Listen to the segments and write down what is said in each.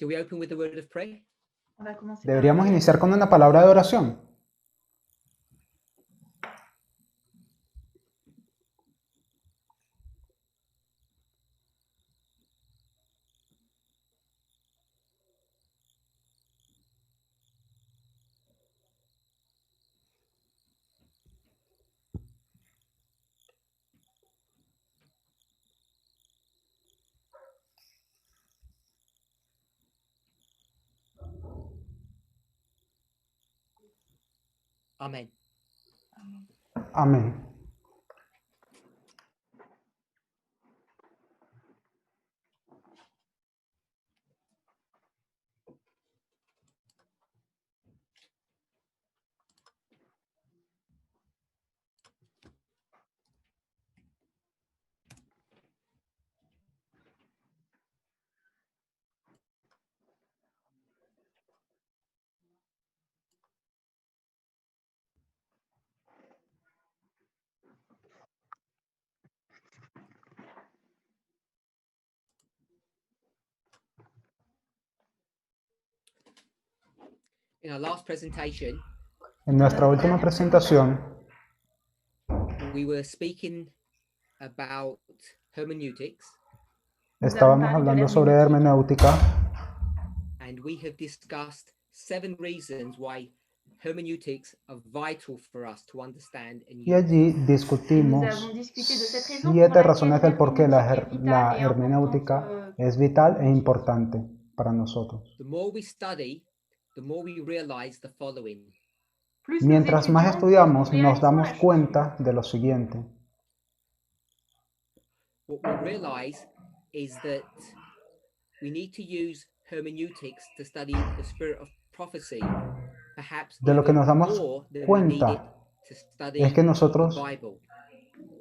Shall we open with the word of prayer? On va commencer Deberíamos iniciar con una palabra de oración. Amen. Amén. In our last presentation, En nuestra última presentación we were speaking about hermeneutics, estábamos hablando sobre hermenéutica and we have discussed 7 reasons why hermeneutics are vital for us to understand and y use. allí Nous discutimos avons discuté de cette raison 7 pour laquelle razones del por qué l'herméneutique la est vitale et hermenéutica importante, es vital e importante para nosotros. The more we study, the more we realize the following. plus nous Mientras más étudions, estudiamos, plus nous nos réalisons damos la chose cuenta de lo siguiente. What we realize is that we need to use hermeneutics to study the spirit of prophecy, perhaps De lo que even nos damos more than we need cuenta it to study es que the nosotros Bible.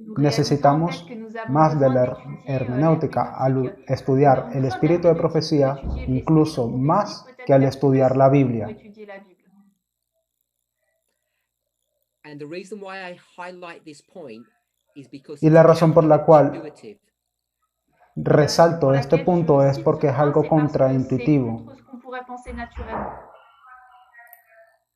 Nous réalisons en necesitamos fait que nous avons más de besoin la d'étudier hermenéutica al l'herméneutique. Nous estudiar avons el besoin de espíritu de l'herméneutique profecía, pour étudier l'esprit incluso de prophétie, más peut-être que al même estudiar plus la pour Biblia. étudier la Bible. And the reason why I highlight this point is because Y it's la razón por la cual counterintuitive. resalto Pour este laquelle punto je es cite porque ce es point, algo c'est parce que c'est contraintuitivo. contre ce qu'on pourrait penser naturellement.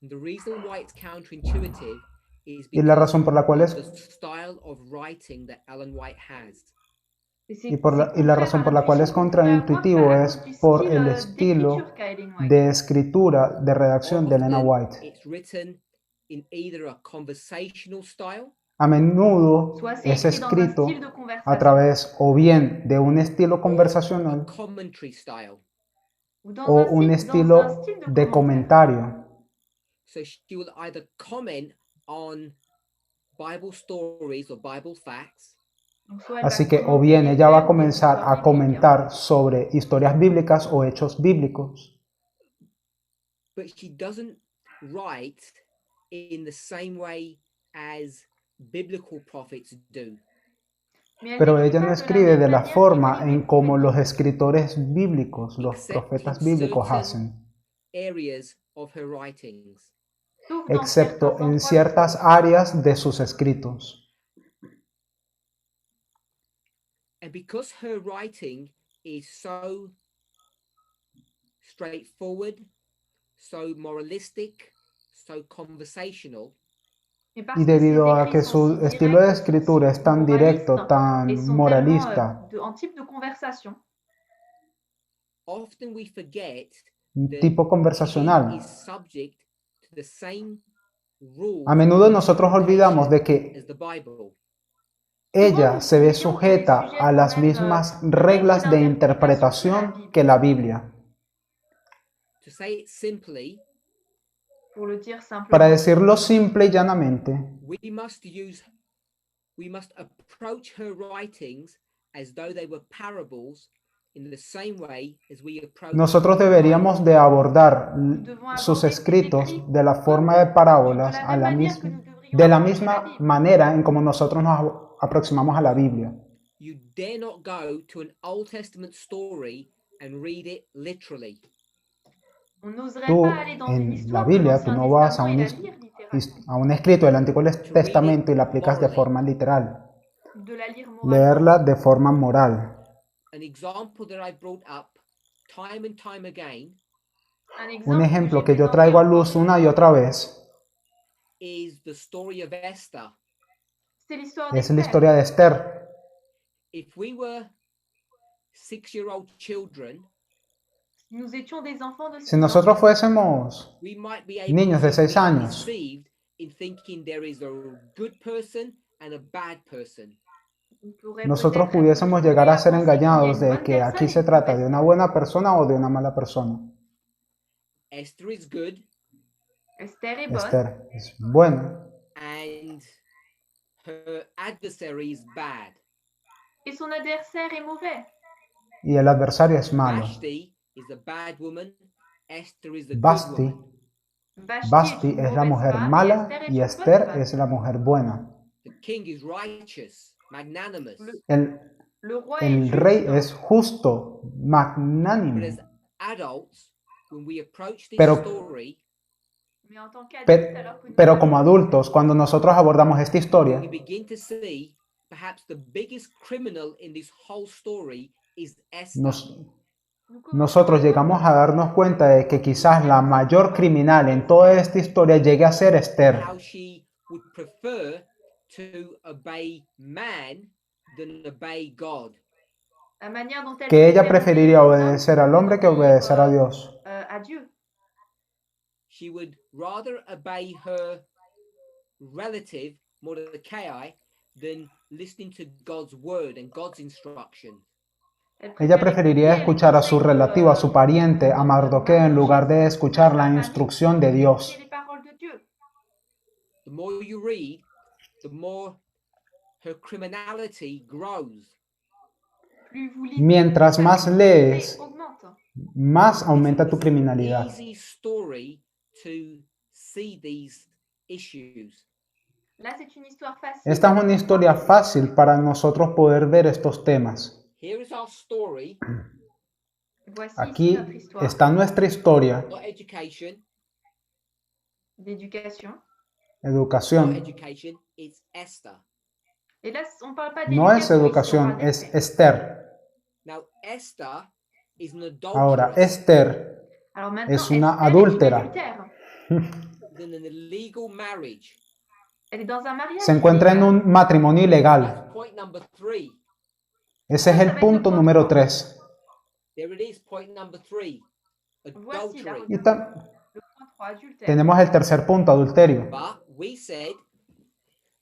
And the reason why it's counterintuitive is Y la because razón por la cual of es the style of writing that Ellen White has. Et y la contraire razón à por la cual es l'intuition qu'on pourrait avoir contraintuitivo à es cause du por style el estilo d'écriture qu'a Ellen White. de escritura, de redacción de Elena Often White. it's written in either a conversational style A menudo Soit c'est es écrit dans un escrito style de a conversation través o bien de un estilo or a conversacional commentary style. ou dans o un un style estilo de commentaire. comentario. So she will either comment on Bible stories or Bible facts, Donc, soit elle va Así que o commenter bien des ella va a faits ou des comenzar histoires a bibliques, comentar sobre historias bíblicas o hechos bíblicos, but she doesn't write in the same way as biblical prophets do. mais elle pero n'écrit ella pas no de la escribe même de la manière forma qu'écrivent en les como prophètes los bibliques. escritores bíblicos, los Except profetas in bíblicos certain hacen, areas of her writings. Sauf dans excepto certains en endroits de ciertas son áreas de sus escritos. And because her writing is so straightforward, so moralistic, so conversational, Et parce Y que ses debido a écrits que sont su si estilo de directs, sont escritura si es tan directo, moralistes et tan sont moralista, tellement en type de conversation, often we forget that tipo she conversacional, is subject to the same rules a menudo of nosotros olvidamos de interpretation que as the Bible. ella se ve oublions qu'elle est sujeta sujette a aux las mêmes mismas règles reglas de d'interprétation que la Bible. interpretación que la Biblia. To say it simply, Pour le dire simplement, Para decirlo simple y llanamente, we must approach her writings as though they were parables in the same way as we approach nosotros the deberíamos Bible. de abordar devons sus aborder ses escritos écrits de la forma de parábolas, de la même manière que nous devrions de la approcher la misma Bible. manera en como nosotros nos aproximamos a la Biblia. You dare not go to an Old Testament story and read it literally. On n'oserait Tú, pas aller dans une en la histoire de Biblia, tú l'Ancien no vas Testament et la lire littéralement, a un escrito del Antiguo Testamento y la aplicas de forma literal. de la lire moralement. Leerla de forma moral. An example that I brought up time and time again Un Un exemple ejemplo que que j'ai yo traigo a présenté luz encore una y otra vez is the story of Esther. c'est l'histoire es la d'Esther. historia de Esther. If we were 6-year-old children, Si nous étions des enfants de Si 6 ans, nosotros fuésemos we might be able niños de to 6 be años, deceived in thinking there is a good person and a bad person. on pourrait nosotros peut-être être pudiésemos détournés llegar a à ser penser qu'il y a engañados une de bonne que aquí personne et se une trata de mauvaise una personne. buena persona o de una mala persona. Esther is good Esther est bonne Esther es buena and her adversary is bad. et son adversaire est mauvais. y el adversario es malo. Vashti is a bad woman. Esther is a good Basti, woman. Basti Vashti est es une la mauvaise mujer femme et mala Esther est y une bonne Esther femme. es la mujer buena. The king is righteous, magnanimous. El, Le roi est el juste, rey es justo, But magnánimo. as adults, when we approach this Pero- story, mais en tant qu'adulte, Pe- alors que nous Pero allons como adultos, cuando nosotros abordamos esta historia, we begin to see perhaps the biggest criminal in this whole story is Esther. nous commençons nosotros à llegamos voir a darnos cuenta de que quizás la mayor criminal en toda esta historia llegue a ser Esther, how she would prefer to obey man than obey God. la manière dont elle que ella préfère preferiría obéir aux obedecer hommes al hombre que d'obéir, obedecer a Dios. à Dieu. She would rather obey her relative, Mordecai, than listening to God's word and God's instruction. Ella preferiría escuchar a su relativo, a su pariente, a Mardoqueo, en lugar de escuchar la instrucción de Dios. les paroles de Dieu. The more you read, the more her criminality grows. Plus vous lisez, Mientras sa más criminalité lees, augmente. más aumenta tu It's an criminalidad. easy story to see these issues. Là, c'est une histoire facile. Esta es una historia fácil para nosotros poder ver estos temas. Here is our story, Voici ici Aquí notre histoire está nuestra historia, not education, d'éducation. not educación. education, it's Esther. Et là, on ne parle pas No es d'éducation, ici, on educación, parle es d'Esther. Esther. Now, Esther is an Ahora, adulteress Esther Alors maintenant, es una Esther est adúltera. une adultère. in an illegal marriage. Elle est dans un mariage. Se encuentra en illégal. un matrimonio ilegal. That's point number 3. Ese es el punto número 3. There it is, point number 3. Voici la Adultery. Y le point 3, adultère. tenemos el tercer punto, adulterio. But we said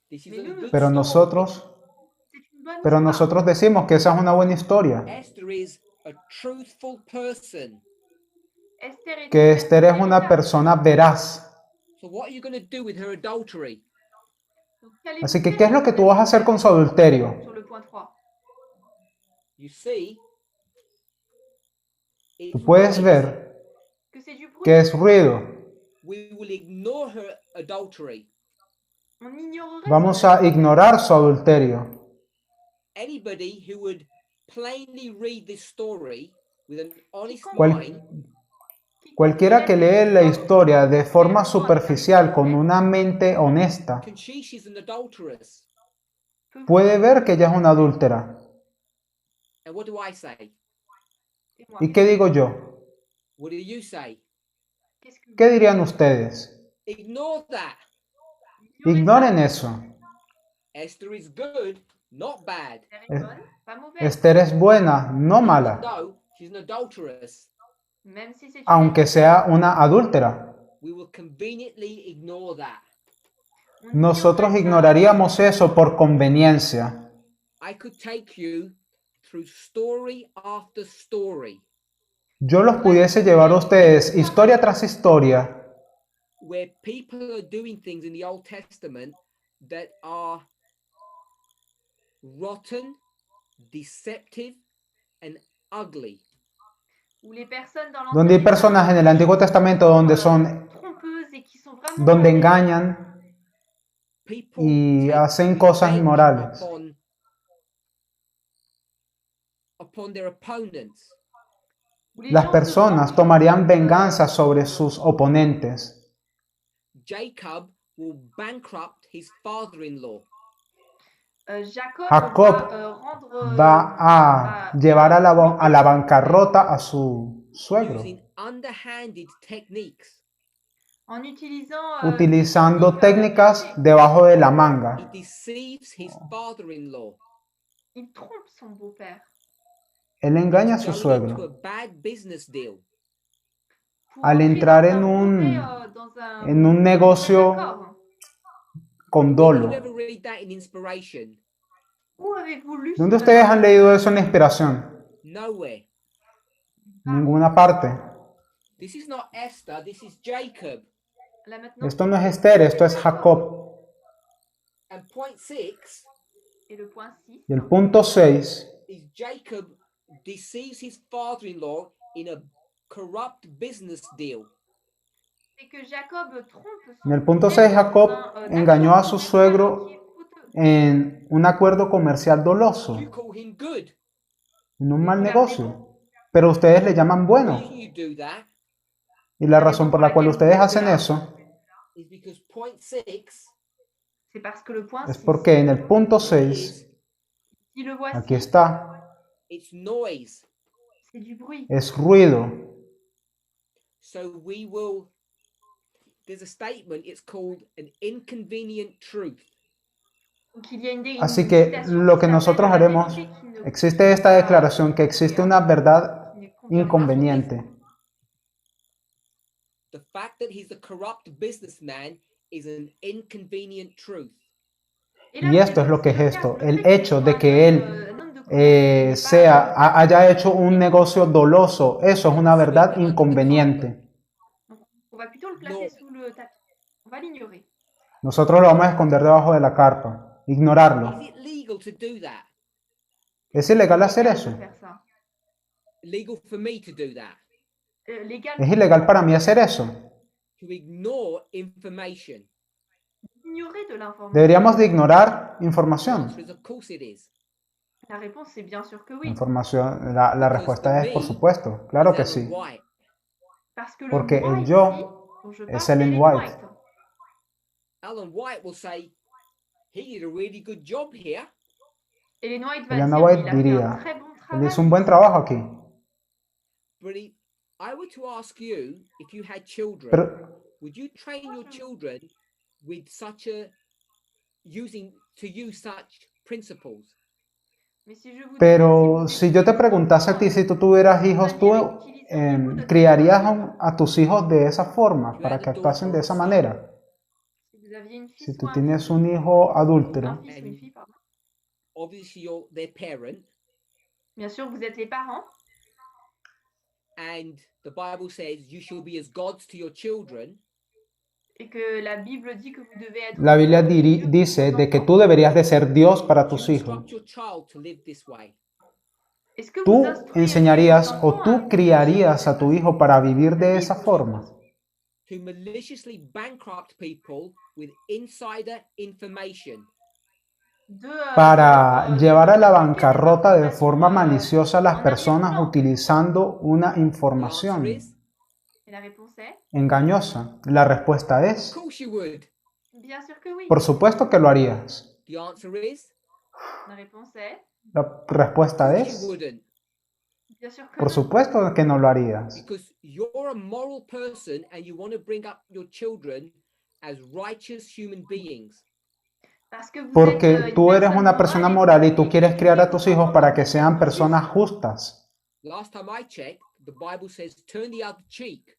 this is a good Pero story. nosotros, C'est une bonne pero histoire. nosotros decimos que esa es una buena historia. Esther is a truthful person. Esther est Que une Esther es personne una véritable. persona veraz. So what are you going to do with her adultery? Donc, qu'allez-vous Así que, faire ¿qué es lo que tú vas a hacer con su adulterio? sur le point 3? You see, Tú it's puedes noise. ver Que c'est du bruit. que es ruido. We will ignore her adultery. On ignorerait Vamos son a ignorar su adulterio. Anybody who would plainly read this story with an honest Cual- mind Cualquiera que lee la historia de forma superficial, con una mente honesta, can see she's an adulteress. puede ver que ella es una adúltera. And what do I say? ¿Y qué digo yo? What do you say? ¿Qué dirían ustedes? Ignore that. Ignoren eso. Esther is good, not bad. Esther est bonne, pas mauvaise. Esther es buena, no Even mala, though she's an adulteress, Même si c'est une aunque sea una adúltera. we will conveniently ignore that. on Nosotros ignorerait ça. ignoraríamos eso por conveniencia. I could take you through story after story Yo los pudiese llevar a ustedes historia tras historia where people are doing things in the Old Testament that are rotten, deceptive, and ugly. Où les personnes dans donde hay personas en el Antiguo Testamento donde son, trompeuses et qui sont vraiment donde mauvaises. engañan People y take hacen cosas revenge inmorales. upon their opponents. Où les Las gens se personas vengent, tomarían venganza sobre sus oponentes. Jacob will bankrupt his father-in-law. Jacob Jacob va rendre Va a llevar a la bancarrota a su suegro, using underhanded techniques. En utilisant utilizando des técnicas techniques debajo de la He manga. deceives his father-in-law il trompe son beau-père Él engaña a su going into a suegro bad business deal. pour al entrer entrar dans en un un negocio mauvais accord. con Where did you dolo. ever read that in inspiration? Où avez-vous lu ¿Dónde cela ustedes dans han la leído Bible? eso en la inspiración? Nowhere. Ninguna parte. This is not Esther, this is Jacob. Là maintenant, Esto no es Esther, esto es Jacob. And point 6 et le point 6, Y el punto 6 is Jacob deceives his father-in-law in a corrupt business deal. c'est que Jacob trompe En el son punto père 6, Jacob dans un engañó a accord su commercial suegro qui est coûteux. en un acuerdo comercial doloso, You call him good. en un mal negocio. Pero ustedes le llaman The bueno. reason you do that Y la razón por la cual ustedes hacen eso is because point 6 C'est parce que le point es 6, porque en el punto here it 6, is, si le voici, aquí está, it's noise. c'est du bruit. es ruido. So we will, there's a statement, it's called an inconvenient truth. Donc il y a une Así que citation lo qui que s'appelle nosotros la haremos, vérité qui ne existe esta convient pas, declaración que existe una verdad qui ne convient pas. inconveniente. The fact that he's a corrupt businessman is an inconvenient truth. Y esto es lo que es esto, el hecho de que él haya hecho un negocio doloso, eso es una verdad inconveniente. On va plutôt le placer sous le tapis. On va l'ignorer. Nosotros lo vamos a esconder debajo de la carpa, ignorarlo. Is it legal to do that? ¿Es ilegal hacer Légal eso? de faire ça. Legal for me to do that? Légal ¿Es ilegal para mí hacer eso? To ignore information? d'ignorer de l'information. ¿Deberíamos de ignorar The información? answer is of course it is. La réponse c'est bien sûr que oui. Información, la respuesta es por supuesto, claro que It's Ellen sí. White. Parce que le Porque el moi yo ici, dont je es parle, c'est Ellen Ellen White. Ellen White will say, he did a really good job here. Ellen White va Ellen dire, White il a fait un diría, très bon él travail. hizo un buen trabajo aquí. But I were to ask you, if you had children, Pero, would you train your children with such a to use such principles? Mais si je vous pero disais, si yo te preguntase a ti, si tú tuvieras hijos, ¿tú criarías a tus hijos de esa forma, para que actuasen de esa manera? si vous aviez une fille Si tú ou un tienes fils, un hijo un adúltero, fils ou une fille, pardon. Obviously, you're their parent, Bien sûr, vous êtes les parents, and the Bible says you shall be as gods to your children. et que la Bible dit que vous devez être la Biblia Dieu pour dice vos de que enfants. tú deberías de ser Dios para Do tus you hijos. instruct your child to live this way? Est-ce que vous ¿Tú instruiriez enseñarías vos o enfants à tú vivre criarías a tu hijo para vivir de esa forma? To maliciously bankrupt people with insider information. Para llevar a la bancarrota de forma maliciosa a las personas utilizando una The answer información is, Et la réponse est engañosa. La respuesta of es, course you would. bien sûr que oui. por supuesto que lo harías. The answer is, La réponse est La of respuesta course you es, wouldn't. bien sûr que por non. supuesto que no lo harías. Because you're a moral person and you want to bring up your children as righteous human beings. Parce que vous Porque êtes une tú eres personne una persona moral y tú quieres criar a tus hijos para que sean personas justas. Last time I checked, the Bible says turn the other cheek.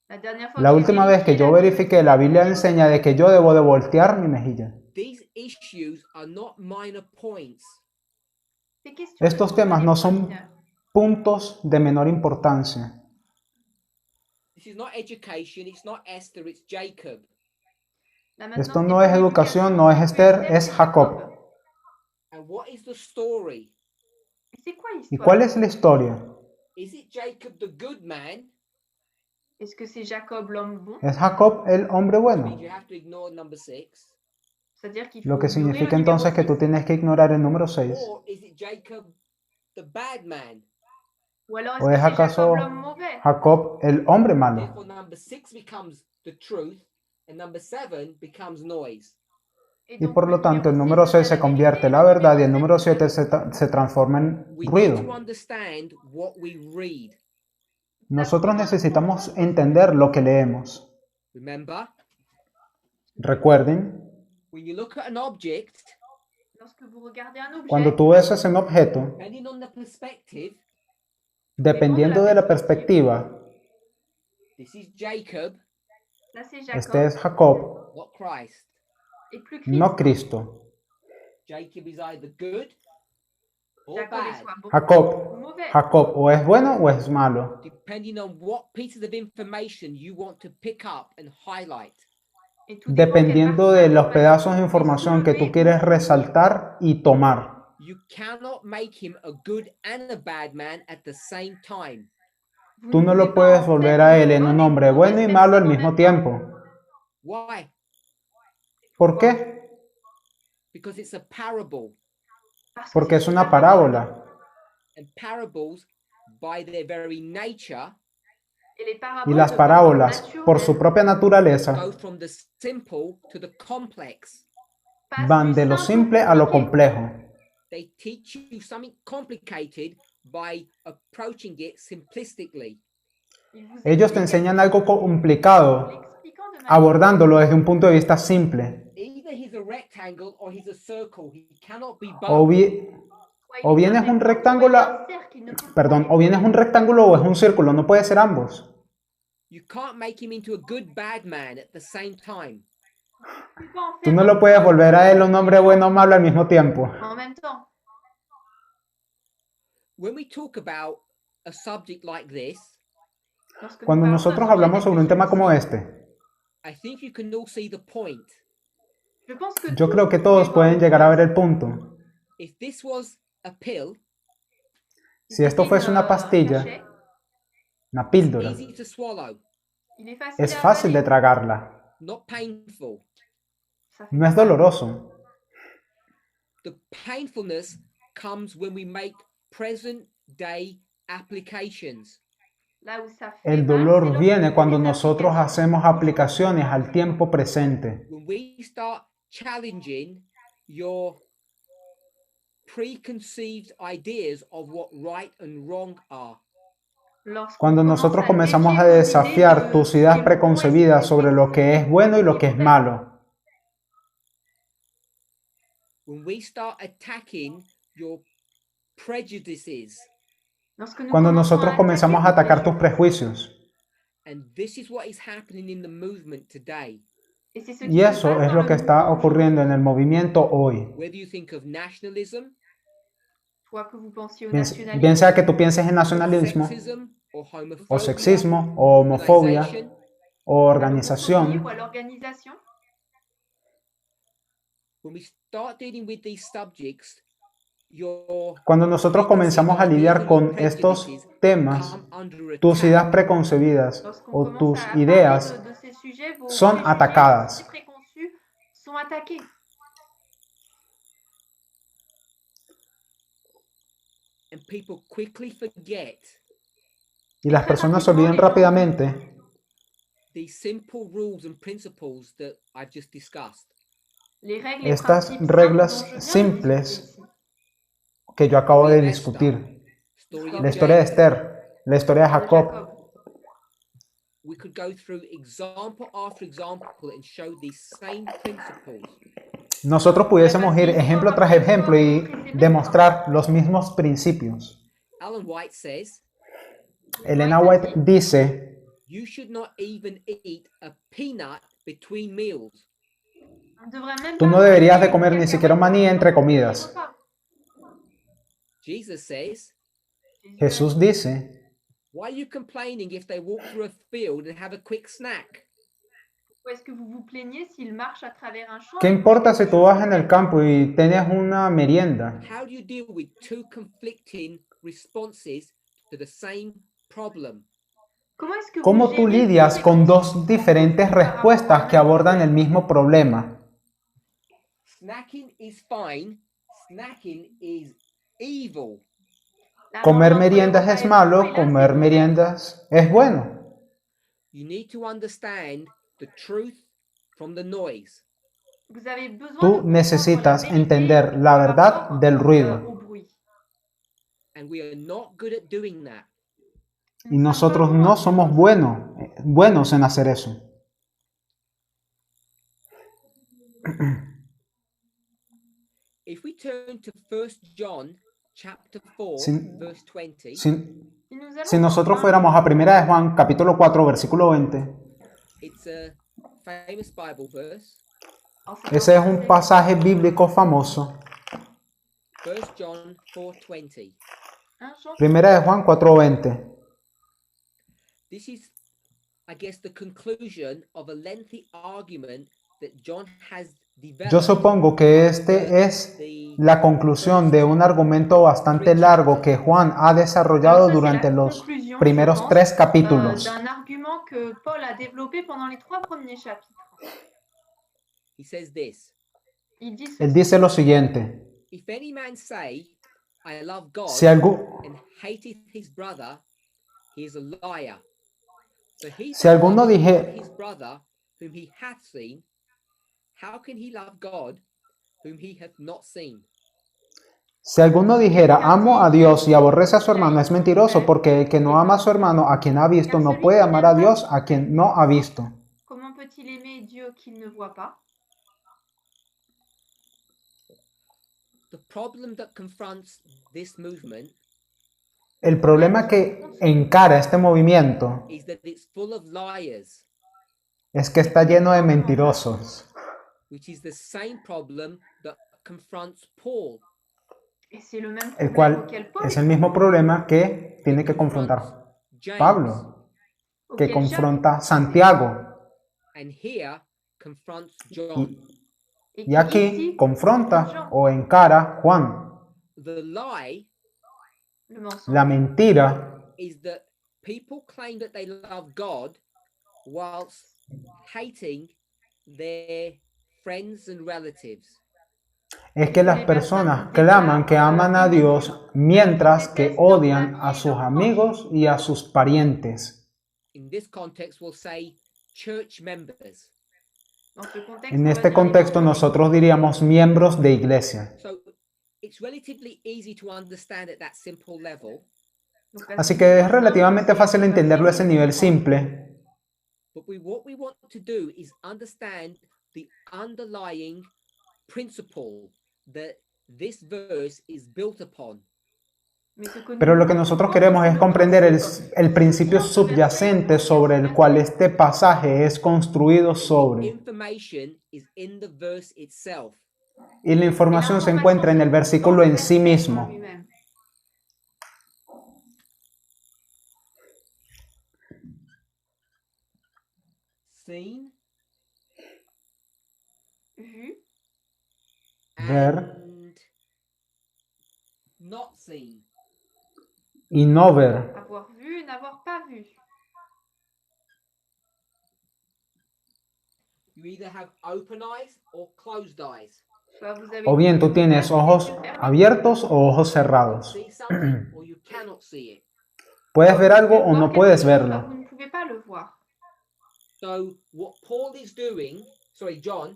La dernière fois La que j'ai última vez que vérifié, yo la Bible verifiqué, dit la que Biblia vous devez enseña de que yo debo de voltear mi mejilla. These issues are not minor points. Ces questions Estos ne sont temas pas no des points son mineurs. puntos de menor importancia. This is not education, it's not Esther, it's Jacob. Là, maintenant, Esto c'est no pas es educación, no es Esther, es Jacob. And what is the story? Et c'est quoi ¿Y l'histoire? cuál es la historia? Is it Jacob the good man? Est-ce que c'est Jacob l'homme bon? ¿Es Jacob el hombre Which means bueno? you have to ignore number 6. C'est-à-dire qu'il faut Lo que ignorer le significa numéro entonces que tú 6. tienes que ignorar el número 6. Or is it Jacob the bad man? Ou alors ¿O est-ce es que c'est acaso Jacob l'homme mauvais? Jacob el hombre malo? Therefore, number 6 becomes the truth, and number 7 becomes noise. Et Y donc, por le lo tanto el numéro número 6 devient se la convierte vérité, en le la verdad y el numéro número 7 7 se transforma en We need to ruido. understand what we read. Nosotros necesitamos entender lo que leemos. Remember, Recuerden, when you look at an object, Lorsque vous regardez un objet, cuando tú ves ese objeto, depending on the perspective, dependiendo de la perspectiva, this is Jacob, là c'est este Jacob es Jacob, not Christ. et plus Christ. no Cristo. Jacob is either good or Jacob est bad, soit bon ou Jacob, mauvais. Jacob o es bueno o es malo, depending on what pieces of information you want to pick up and highlight. Et tout dépend quelle dependiendo partie de los d'information pedazos de vous información que tú soulevez quieres ou souligner. resaltar y tomar. You cannot make him a good and a bad man at the same time. Vous Tú ne no pouvez lo pas puedes en volver faire a une él en bonne un et une hombre bueno y mauvaise malo al personne en mismo même temps. tiempo. Why? ¿Por qué? Because it's a parable. Parce que Porque c'est es une una parabole. parábola. And parables, by their very nature, Et les Y paraboles, las de par leur parábolas, nature por même, su propia naturaleza, go from the simple to the complex. passent van du de lo simple au simple a lo compliqué. complejo. They teach you something complicated by approaching it simplistically. Ils vous Ellos te expliquent enseñan quelque algo chose en complicado, l'expliquant de manière abordándolo desde un punto de vista simple. Either he's a rectangle or he's a circle. He cannot be O, both. bi- soit o il est bien un es un rectangle, soit il est un rectángulo, cercle, il ne peut pas perdón, être o bien es un rectángulo o es un círculo, no puede ser ambos. You can't make him into a good bad man at the same time. Tu peux en Tú faire no un lo puedes bon volver a él un ou hombre bueno o malo al mismo tiempo. en même temps. When we talk about a subject like this, Lorsque nous Cuando parlons d'un nosotros sujet hablamos tel sobre que un tema como celui-ci, este, I think you can all see the point. je pense que yo tous creo que vous todos pouvez voir pueden le llegar a point. ver el punto. If this was a pill, Si esto fuese una pastilla, cachet, una píldora, easy to swallow, il est facile es à fácil de avaler. tragarla, not painful. Ça fait no es pas mal. doloroso. The painfulness comes when we make present day applications. Là où ça fait El mal, dolor c'est lorsque viene vous cuando faites des nosotros applications. hacemos aplicaciones al tiempo presente. When we start challenging your preconceived ideas of what right and wrong are. Lorsqu'on Cuando commence nosotros à comenzamos a défier vos idées desafiar de tus ce qui est ideas bon et ce qui preconcebidas est sobre lo que es bueno y lo que es malo. When we start attacking your prejudices, Lorsque nous Cuando commençons nosotros à comenzamos a attaquer atacar vos tus préjugés. prejuicios. and this is what is happening in the movement today. Et c'est ce Y qui se eso passe es dans lo le que está mouvement ocurriendo en aujourd'hui. el movimiento hoy. Whether you think of nationalism, Soit que vous pensiez au Bien nationalisme, sea que tú pienses en or nacionalismo, sexism, or o homophobia, sexismo, o homofobia, organization, o à l'homophobie organización, ou à l'organisation, when we start dealing with these subjects, your cuando nosotros comenzamos a lidiar con estos temas, come under tus attack. ideas preconcebidas lorsqu'on o commence tus à parler ideas de ces sujets, vos son préjugés, atacadas. vos idées préconçues sont attaqués. And people quickly forget Y las personas se olvidan rápidamente these simple rules and principles that I've just discussed. Les règles et estas principes reglas simples dont je viens de simples discuter ici. que yo acabo Story de of discutir. Story La of historia de Jacob. Esther, la historia de De Jacob. Jacob. We could go through example after example and show these same principles. Nosotros pudiésemos ir ejemplo tras ejemplo y demostrar los mismos principios. Ellen White says, Elena White dice, you should not even eat a peanut between meals. On devrait même tú pas no deberías de manger comer une ni siquiera un cacahuète maní entre entre comidas. repas. Jesus says, Jesús dice, why are you complaining if they walk through a field and have a quick snack? Ou est-ce que vous vous plaignez s'il marche à travers un champ? ¿qué importa si tú vas en el campo y tienes una merienda? How do you deal with two conflicting responses to the same problem? ¿Cómo tú lidias con dos diferentes respuestas que abordan el mismo problema? Snacking is fine. Snacking is evil. Comer meriendas es malo, comer meriendas es bueno. You need to understand the truth from the noise. Tú necesitas entender la verdad del ruido. And we are not good at doing that. Y nosotros no somos buenos en hacer eso. If we turn to 1 John chapter 4, Si- verse 20, Si, Si nous allons si dans nosotros 1 fuéramos a Primera de Juan, capítulo 4, versículo 20, it's a famous Bible verse. alors c'est ese es un verset- pasaje bíblico famoso. 1 John 4:20. 1 Jean Primera de Juan 4, 20. This is, I guess, the conclusion of a lengthy argument that John has Yo developed. supongo que este es la conclusión de un argumento bastante largo que Juan ha desarrollado Alors ça, c'est durante la los conclusion, primeros je pense, 3 capítulos. d'un argument que Paul a développé pendant les 3 premiers chapitres. He says this: Il dit Él ceci, dice lo siguiente: If any man say, I love God, si, and hateth his brother, he is a liar. So he Si alguno dije- his brother whom he hath seen, how can he love God whom he hath not seen? si alguno dijera, amo a Dios y aborrece a su hermano, es mentiroso, porque el que no ama a su hermano, a quien ha visto, no puede amar a Dios a quien no ha visto. comment peut-il aimer Dieu qu'il ne voit pas? The problem that confronts this movement El problema que encara este movimiento is that it's full of liars, es que está lleno de mentirosos, which is the same problem that confronts Paul. Et c'est le même el problème cual auquel Paul es el mismo problema que tiene que confrontar James, Pablo, que auquel confronta Santiago, and here confronts y, John. et y qui aquí ici confronta Jean. o encara Juan. The lie Le mensonge, La mentira is that people claim that they love God whilst hating their friends and relatives. es que las personas claman que aman a Dios mientras que odian a sus amigos y a sus parientes. In this context, we'll say church members. dans ce contexte, En on va este dire contexto les nosotros diríamos miembros de iglesia. So it's relatively easy to understand at that simple level, Donc, parce Así que que es c'est relativamente fácil facile entenderlo a ese nivel comprendre. simple, but what we want to do is understand the underlying principle that this verse is built upon. Mais ce que nous pero lo que voulons nosotros comprendre, queremos c'est es le comprender principe el principio sur ce verset, subyacente sobre el cual este pasaje es construido sobre. Information is in the verse itself. Y la Et información se l'information encuentra en se el trouve versículo dans le en sí verset mismo. lui-même. Seen Vu Ver and not seen. y no ver. avoir vu, n'avoir pas vu. You either have open eyes or closed eyes. Soit vous avez O bien les tú yeux tienes ouverts, ojos les yeux fermés. abiertos o ojos You can cerrados. see something or you cannot see it. Puedes ver Vous algo pouvez o voir no quelque puedes chose, verlo. soit vous ne pouvez pas le voir. So what Paul is doing, John,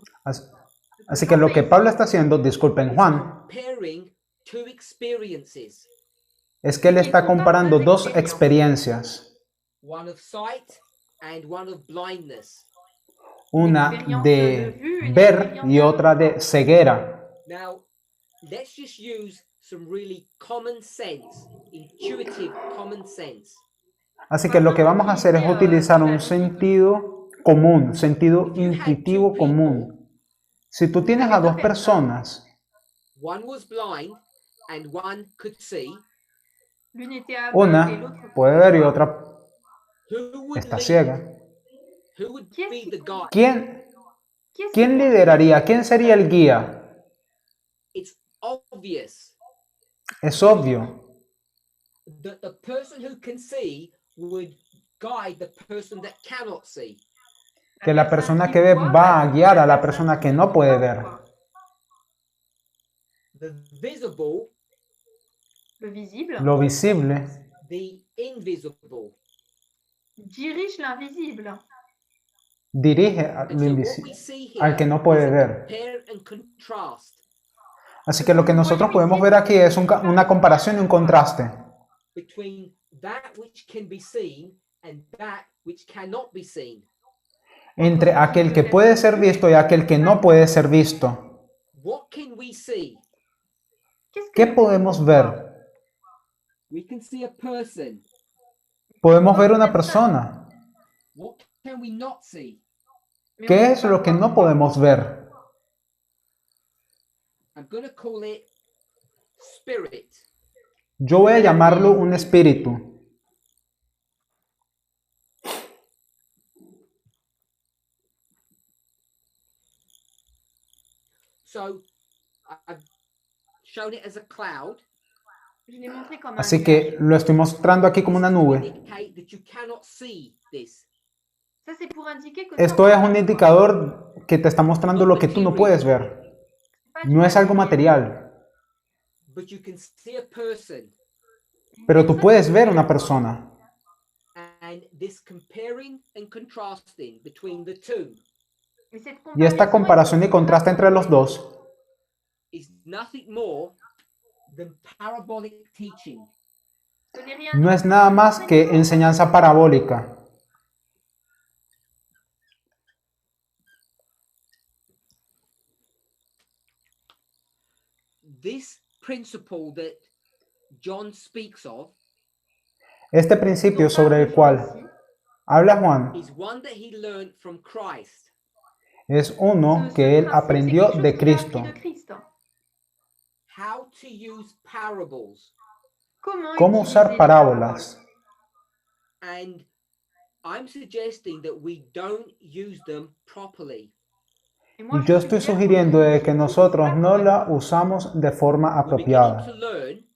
Así que lo que Pablo está haciendo, disculpen is Juan, comparing two experiences, es que él está comparando dos experiencias. one of sight and one of blindness. Una de ver y otra de ceguera. Now, let's just use some really common sense, intuitive common sense. Así que lo que vamos a hacer es utilizar un sentido común, sentido intuitivo común. Si tú tienes a dos personas, One was blind and one could see. L'une était aveugle et una l'autre puede ver y otra Who would está lead? ciega. Who would be the guy? ¿Quién Qui est-ce ¿Quién qui lideraría? ¿Quién sería el guía? It's obvious Es obvio that the person who can see would guide the person that cannot see. que la persona que ve va a guiar a la persona que no puede ver. The visible, Le visible Lo visible the invisible. dirige l'invisible. dirige a And lo so what invisible, we see al que here no puede is a ver. compare and contrast Así que lo que nosotros podemos ver aquí es una comparación y un contraste. between that which can be seen and that which cannot be seen. Entre aquel que puede ser visto y aquel que no puede ser visto. What can we see? Qu'est-ce que ¿Qué nous podemos pouvons ver? voir? We can see a person. Podemos ver una persona. What can we not see? Mais on ¿Qué peut es pas lo que voir no quoi? podemos ver? I'm going to call it spirit. Yo voy a llamarlo un espíritu. So I've shown it as a cloud. Je l'ai montré comme un Así nuage. que lo estoy mostrando aquí como una This is to nube. indicate that you cannot see this. Ça, c'est pour indiquer que Esto ça, es on peut un pas le voir. indicador que te está mostrando lo que tú no puedes ver. C'est pas du No es algo matériel, material, But you can see a person, pero tú puedes ver una persona. and this comparing and contrasting between the two Et cette Y esta comparación y contraste entre los dos is nothing more than parabolic teaching. ce n'est rien no d'autre es nada más que enseignement. enseñanza parabólica. This principle that John speaks of Este principio sobre el cual habla Juan is one that he learned from Christ. es uno que él aprendió de Cristo. How to use parables. Cómo usar parábolas. And I'm suggesting that we don't use them properly. Y yo estoy sugiriendo de que nosotros no la usamos de forma We're beginning apropiada. to learn.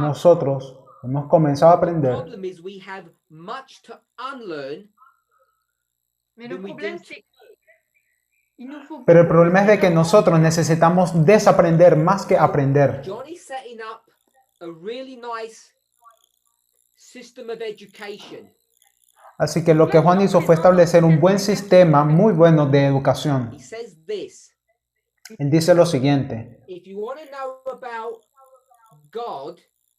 Nosotros hemos comenzado a The aprender, problem is we have much to unlearn. Mais le problème, c'est il nous faut pero el problema es de que nosotros necesitamos desaprender más que aprender. John is setting up a really nice system of education. Así que lo que Juan hizo fue establecer un buen sistema muy bueno de educación. He says this: Él dice lo siguiente: if you want to know about God,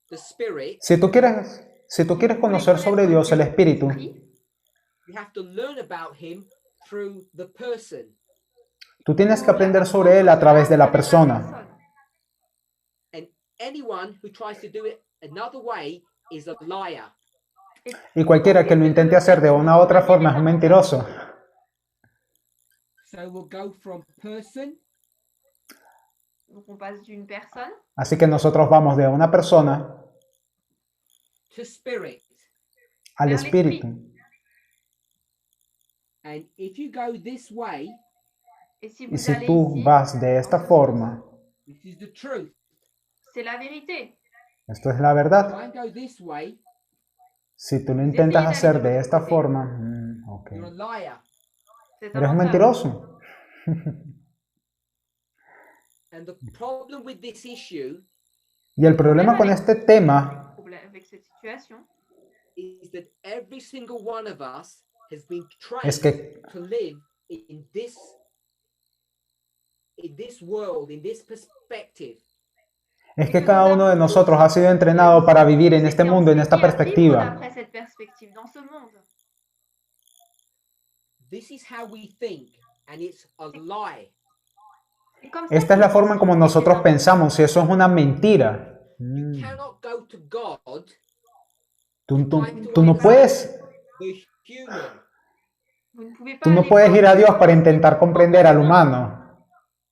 the Spirit, si tú quieres conocer sobre Dios, el Espíritu, you have to learn about Him through the person. tú tienes que aprender sobre Él a través de la persona. And anyone who tries to do it another way is a liar. Y cualquiera que lo intente hacer de una u otra forma es un mentiroso. So we'll go from person Donc on passe d'une personne Así que nosotros vamos de una persona to spirit. al Vers Espíritu. And if you go this way, et si Y vous si allez tú ici, vas de esta forma, this is the truth. c'est la vérité. esto es la verdad. Try and go this way, Si tú lo intentas hacer de esta forma, ok. you're a liar. C'est Eres un menteur. mentiroso. And the problem with this issue Y el problema con este tema Le problème avec cette situation, is that every single one of us has been es trained que to live in this world, in this perspective. es que cada uno de nosotros ha sido entrenado para vivir en este mundo, en esta enseigné à vivre perspectiva. d'après cette perspective, dans ce monde. This is how we think, and it's a lie. C'est comme ça Esta es que la forma en como nosotros pensamos y eso es una mentira. You cannot go to God, Tú no puedes, the human. Vous ne pouvez pas tú no aller puedes voir ir a Dios Dieu. para intentar comprender al humano.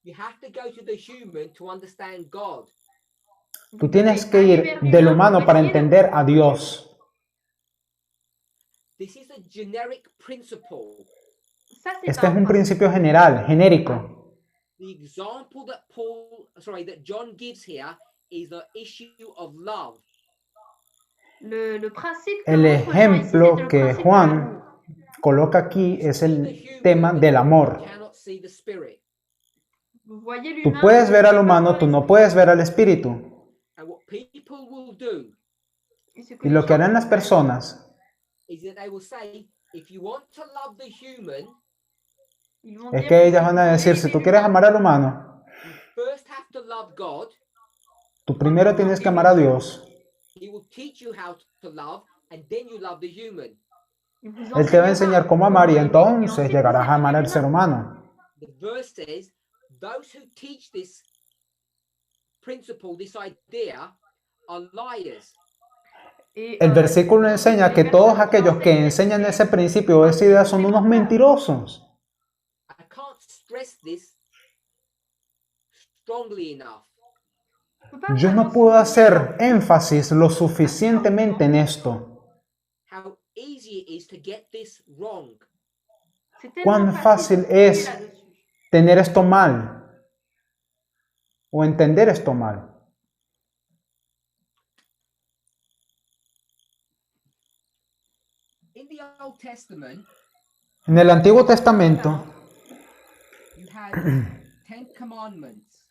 You have to go to the human to understand God. Tú tienes que ir del humano para entender a Dios. This is a generic principle. Ça, c'est Este es un un principio general, genérico. The example that John gives here is the issue of love. Le principe que El montre Jean ici, c'est ejemplo le que principe de Juan l'amour. coloca aquí es See the el human, tema del amor. you cannot see the spirit. Vous voyez Tú l'humain, puedes ver al vous ne pouvez humano, pas tú no voir puedes ver al espíritu. And what people will do l'esprit. Et ce que Y les lo que gens harán las font, personas is that they will say, if you want to love the human, ils vont es dire que si ellas vous van a voulez decir, aimer si tú quieres l'humain, amar al humano, you first have to love God. tú primero tienes que amar a Dios. He will teach you how to love, and then you love the human. Il vous Él te va a enseignera enseñar cómo comment amar y aimer, et entonces ensuite llegarás vous a amar aimerez al ser l'humain. humano. The verse says, those who teach this principle, this idea, are liars. Et, El versículo il dit enseña les que todos personnes qui aquellos que enseignent enseñan cette ese idée principio o esa idea son unos mentirosos. I can't stress this strongly enough. ne peut pas Yo vraiment no puedo souligner hacer énfasis lo suficientemente en esto. How easy it is to get this wrong. c'est tellement Cuán facile fácil de se es tromper là-dessus. tener esto mal o entender esto mal. In the Old Testament, En el Antiguo Testamento, you had 10 commandments,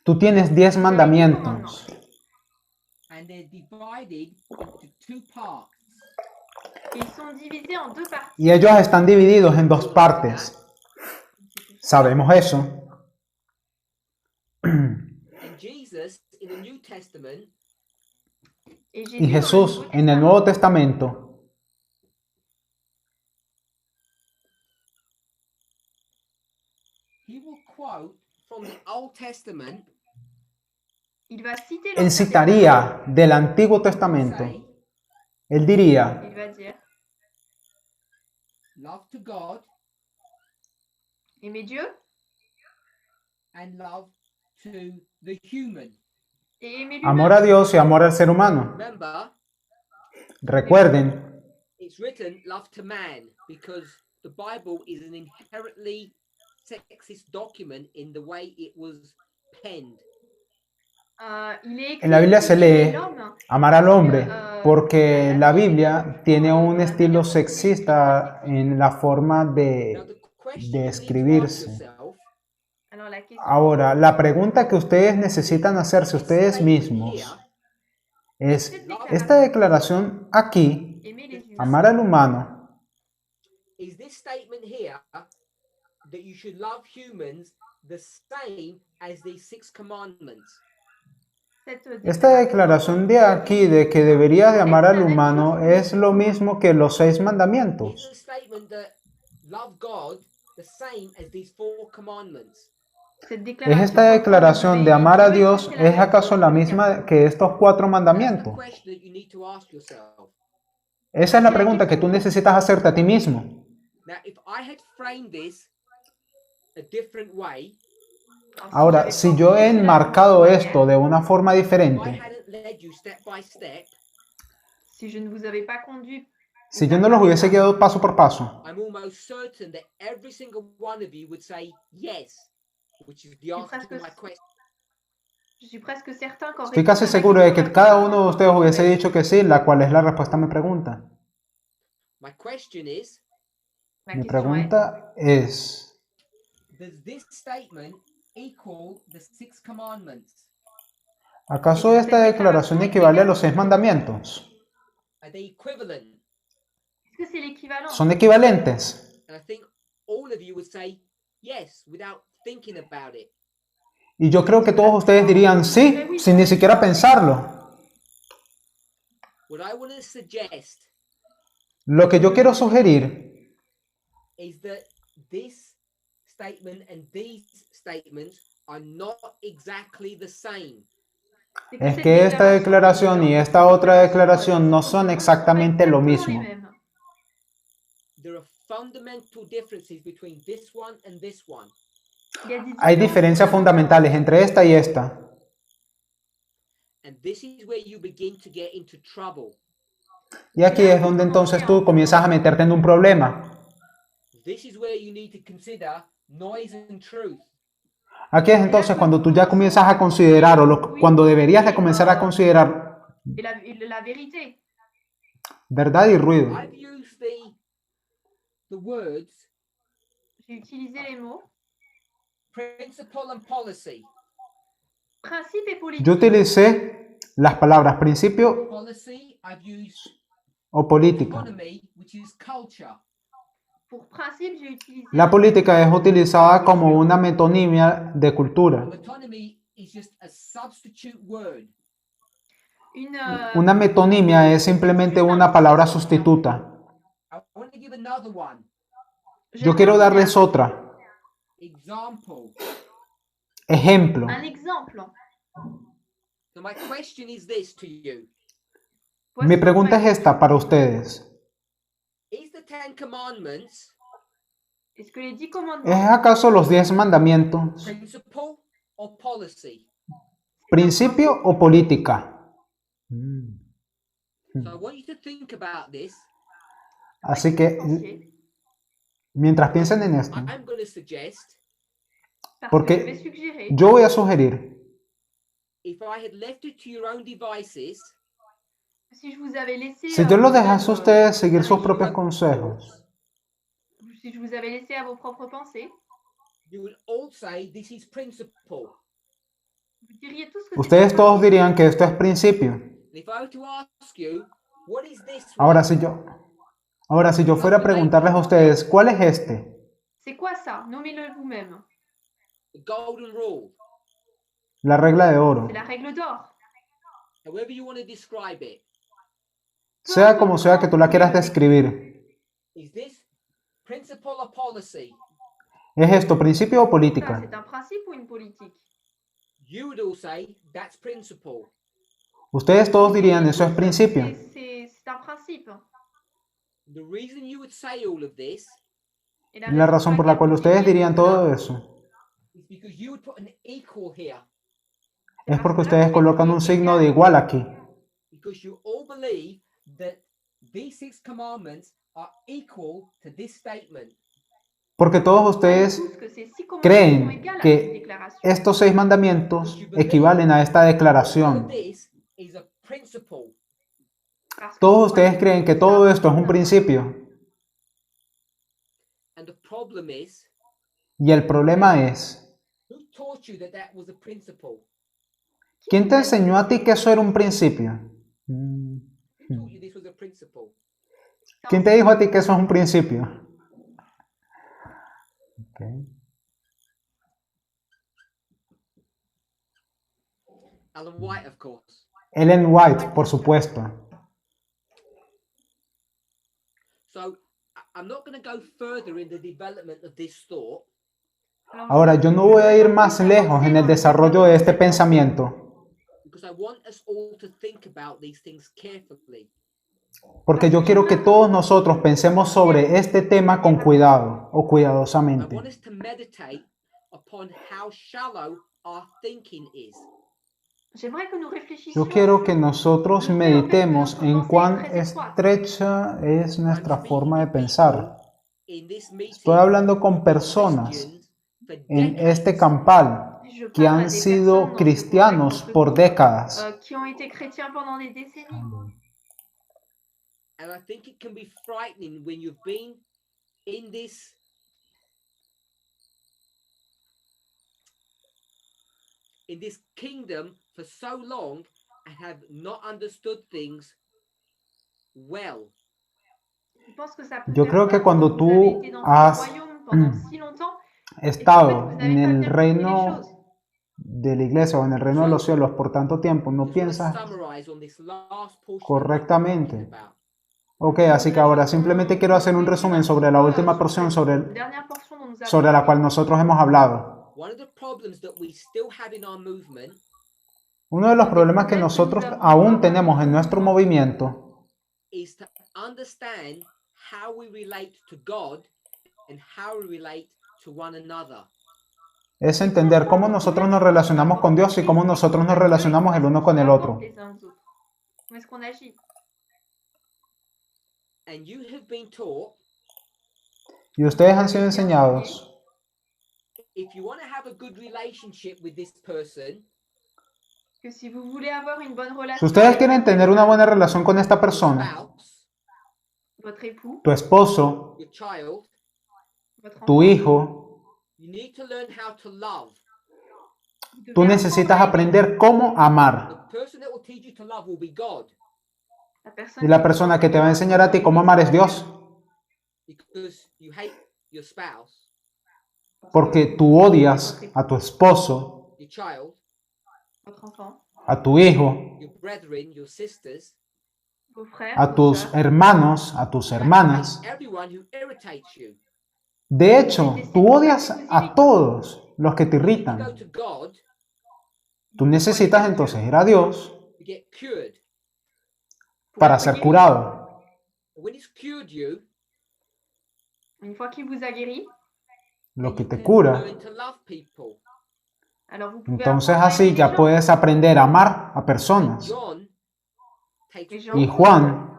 tú tienes 10 Vous avez 10 mandamientos and they're divided into two parts. Et ils sont divisés en deux parties. y ellos están divididos en dos partes. Sabemos eso. And Jesus, in the New Testament, Et Y Jésus, Jesús dans le en el Nuevo Testamento he will quote from the Old Testament, il va citer él l'Ancien citaría del Antiguo Testamento. say, Él diría, Testament. Il va dire love to God aimer Dieu and love to the human. et aimer amor a l'humain. Dios y amor al ser humano. Remember, Recuerden, it's written love to man because the Bible is an inherently sexist document in the way it was penned. Il est écrit en la Biblia se lee l'homme. amar al hombre porque la Biblia tiene un estilo sexista en la forma Now, de the question de you need to ask escribirse. yourself, Alors la question Ahora, la pregunta que ustedes necesitan hacerse ustedes mismos es, esta declaración aquí, aimer les humains. amar al humano, is this statement here that you should love humans the same as these 6 commandments? esta declaración de aquí de que deberías de amar al humano es lo mismo que los 6 Is the mandamientos. statement that love God the same as these 4 commandments? ¿Es esta declaración de amar a Dios es acaso la misma que estos 4 That's the mandamientos? question that you need to ask yourself. Esa es la pregunta que tú necesitas hacerte a ti mismo. Now, if I had framed this a different way, Ahora, si yo he enmarcado esto de una forma if I diferente, hadn't led you step by step, Si je ne vous avais pas conduit, si yo no los hubiese guiado paso por paso, I'm almost certain that every single one of you would say yes, which is the answer to my question. je suis presque certain qu'en estoy casi seguro de que cada uno de ustedes hubiese dicho que sí, la cual es la respuesta a mi pregunta. My question is, Mi pregunta es, does this statement equal the 6 commandments? ¿acaso esta declaración equivale a los 6 mandamientos? Are they equivalent? Est-ce que c'est l'équivalent? ¿Son equivalentes? And I think all of you would say yes without thinking about it. Y yo creo que todos ustedes dirían sí, sin ni siquiera pensarlo. What I want to suggest Lo que yo quiero sugerir is that this statement and these statements are not exactly the same. es que esta declaración y esta otra declaración no son exactamente lo mismo. There are fundamental differences between this one and this one. Hay diferencias fundamentales entre esta y esta. And this is where you begin to get into trouble. Y aquí es donde entonces tú comienzas a meterte en un problema. This is where you need to consider noise and truth. Aquí es entonces cuando tú ya comienzas a considerar, cuando deberías de comenzar a considerar Et la vérité. verdad y ruido. I've used the words J'ai utilisé les mots principle and policy. principe et politique. Yo utilicé las palabras principio Policy, I've used o política. economy, which is culture. Pour principe, j'ai utilisé La política es utilizada como una metonimia de cultura. Metonymy is just a substitute word. Una metonimia es simplemente una palabra sustituta. I want to give another one. Yo quiero darles otra. Example. Ejemplo. Un exemple. So my question is this to you. Mi pregunta es esta para ustedes. Is the Ten Commandments Est-ce que les 10 ¿Es commandements, acaso los 10 mandamientos principle or policy? principio o política? So I want you to think about this. Así que, mientras piensen en esto, I'm going to suggest parce porque que je vais suggérer, yo voy a sugerir, if I had left it to your own devices, si je vous avais laissé, si yo los vous-même, dejase a ustedes seguir sus propios consejos, si je vous avais laissé à vos propres pensées, you would all say this is principle. vous diriez tous que ustedes c'est todos principe. dirían que esto es principio. And if I were to ask you, what is this Ahora one? si yo fuera a preguntarles a ustedes, ¿cuál es este? C'est quoi ça? Nommez-le vous-même. The golden rule. La regla de oro. C'est la règle d'or. However you want to describe it. Sea como sea que tú la quieras describir. Is this principle or policy? ¿Es esto principio o Ça, política? c'est un principe ou une politique? You would all say that's principle. Ustedes todos dirían, eso es principio. C'est un principe. The reason you would say all of this Et La razón por la cual ustedes dirían todo eso is because you would put an equal here. es porque ustedes colocan un signo de igual aquí. Because you all believe that these 6 commandments are equal to this statement. Porque todos ustedes creen que estos 6 mandamientos equivalen a esta All of declaración. this is a principle. Todos ustedes creen que todo esto es un principio. And the problem is, Y el problema es, who taught you that that was a principle? ¿quién te enseñó a ti que eso era un principio? Who taught you this was a principle? ¿Quién te dijo a ti que eso es un principio? Okay. Alan White, of course. Ellen White, por supuesto. So I'm not going to go further in the development of this thought. Ahora, yo no voy a ir más lejos en el desarrollo de este pensamiento, Because I want us all to think about these things carefully. porque yo quiero que todos nosotros pensemos sobre este tema con cuidado o I cuidadosamente. want us to meditate upon how shallow our thinking is. J'aimerais que nous réfléchissions. Yo quiero que nosotros meditemos en cuán estrecha es nuestra forma de pensar. In this meeting, Estoy hablando con personas Christians for en decades este campal Je que parle à han des sido personnes dans ce cristianos contexte, por décadas. qui ont été chrétiens pendant des décennies. And I think it can be frightening when you've been in this kingdom for so long and have not understood things well. Je pense que ça peut Yo faire creo que peur cuando quand tú vous avez été dans has ce royaume pendant si longtemps estado vous en avez pas el bien compris les reino choses. de la iglesia o en el reino de los cielos por tanto tiempo, no Just want to piensas summarize on this last portion correctamente. that we're talking about. Ok, así que ahora simplemente quiero hacer un resumen sobre la última porción Dernière portion dont nous avons sobre la cual nosotros hemos hablado. One of the problems that we still have in our movement Uno de los problemas que nosotros aún tenemos en nuestro movimiento is to understand how we relate to God and how we relate to one another. es entender cómo nosotros nos relacionamos con Dios y cómo nosotros nos relacionamos el uno con el otro. les uns aux autres. Comment est-ce qu'on agit? And you have been taught Y ustedes han sido enseñados, if you want to have a good relationship with this person, Que si vous voulez avoir une bonne si relation ustedes avec quieren tener una buena relación con esta persona, spouse, votre époux, tu esposo, your child, votre tu enfant, hijo, you need to learn how to love. vous devez tú apprendre necesitas à aimer. aprender cómo amar. The person that will teach you to love will be God, La personne Y la qui- persona que te va a enseñar a ti cómo amar es Dios, because you hate your spouse, porque tú odias a tu esposo, your child, votre enfant, a tu hijo, your brethren, your sisters, vos frères, a vos tus sœurs. hermanos, a tus you hate hermanas. everyone who irritates you. De hecho, tú odias a todos los que te You need to go irritan. to God Tú necesitas entonces ir a Dios to get cured. para ser curado. When He's cured you, Une fois qu'il vous a guéri, Lo then que you te can cura. learn to love people. alors vous pouvez Entonces apprendre à así aimer les ya gens. puedes aprender a amar a personas. John takes Les gens. Y Juan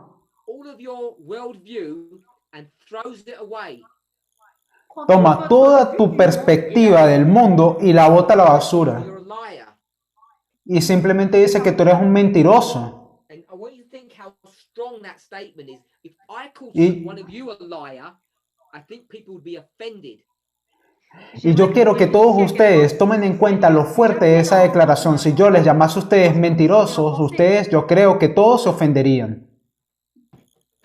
all of your worldview and throws it away. Prends toma toute toda votre tu vue du perspectiva monde et del mundo y la bota a la So basura. you're a liar. Y simplemente dice que tú eres un mentiroso. And I want you to think how strong that statement is. If I called Y- one of you a liar, I think people would be offended. Y yo quiero que todos ustedes tomen en cuenta lo fuerte de esa declaración. Si yo les llamase a ustedes mentirosos, ustedes, yo creo que todos se ofenderían.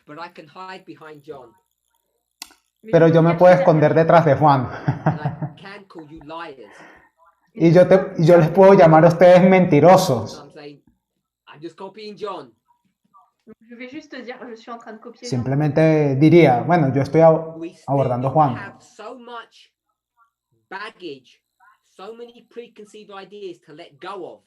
But I can hide behind John. Pero yo me puedo esconder detrás de Juan. And I can call you liars. Y yo les puedo llamar a ustedes So mentirosos. I'm saying, I'm just copying John. Je vais juste te dire, je suis en train de copier. Jean. Simplemente diría, bueno, yo estoy We still abordando a Juan. have so much baggage, so many preconceived ideas to let go of.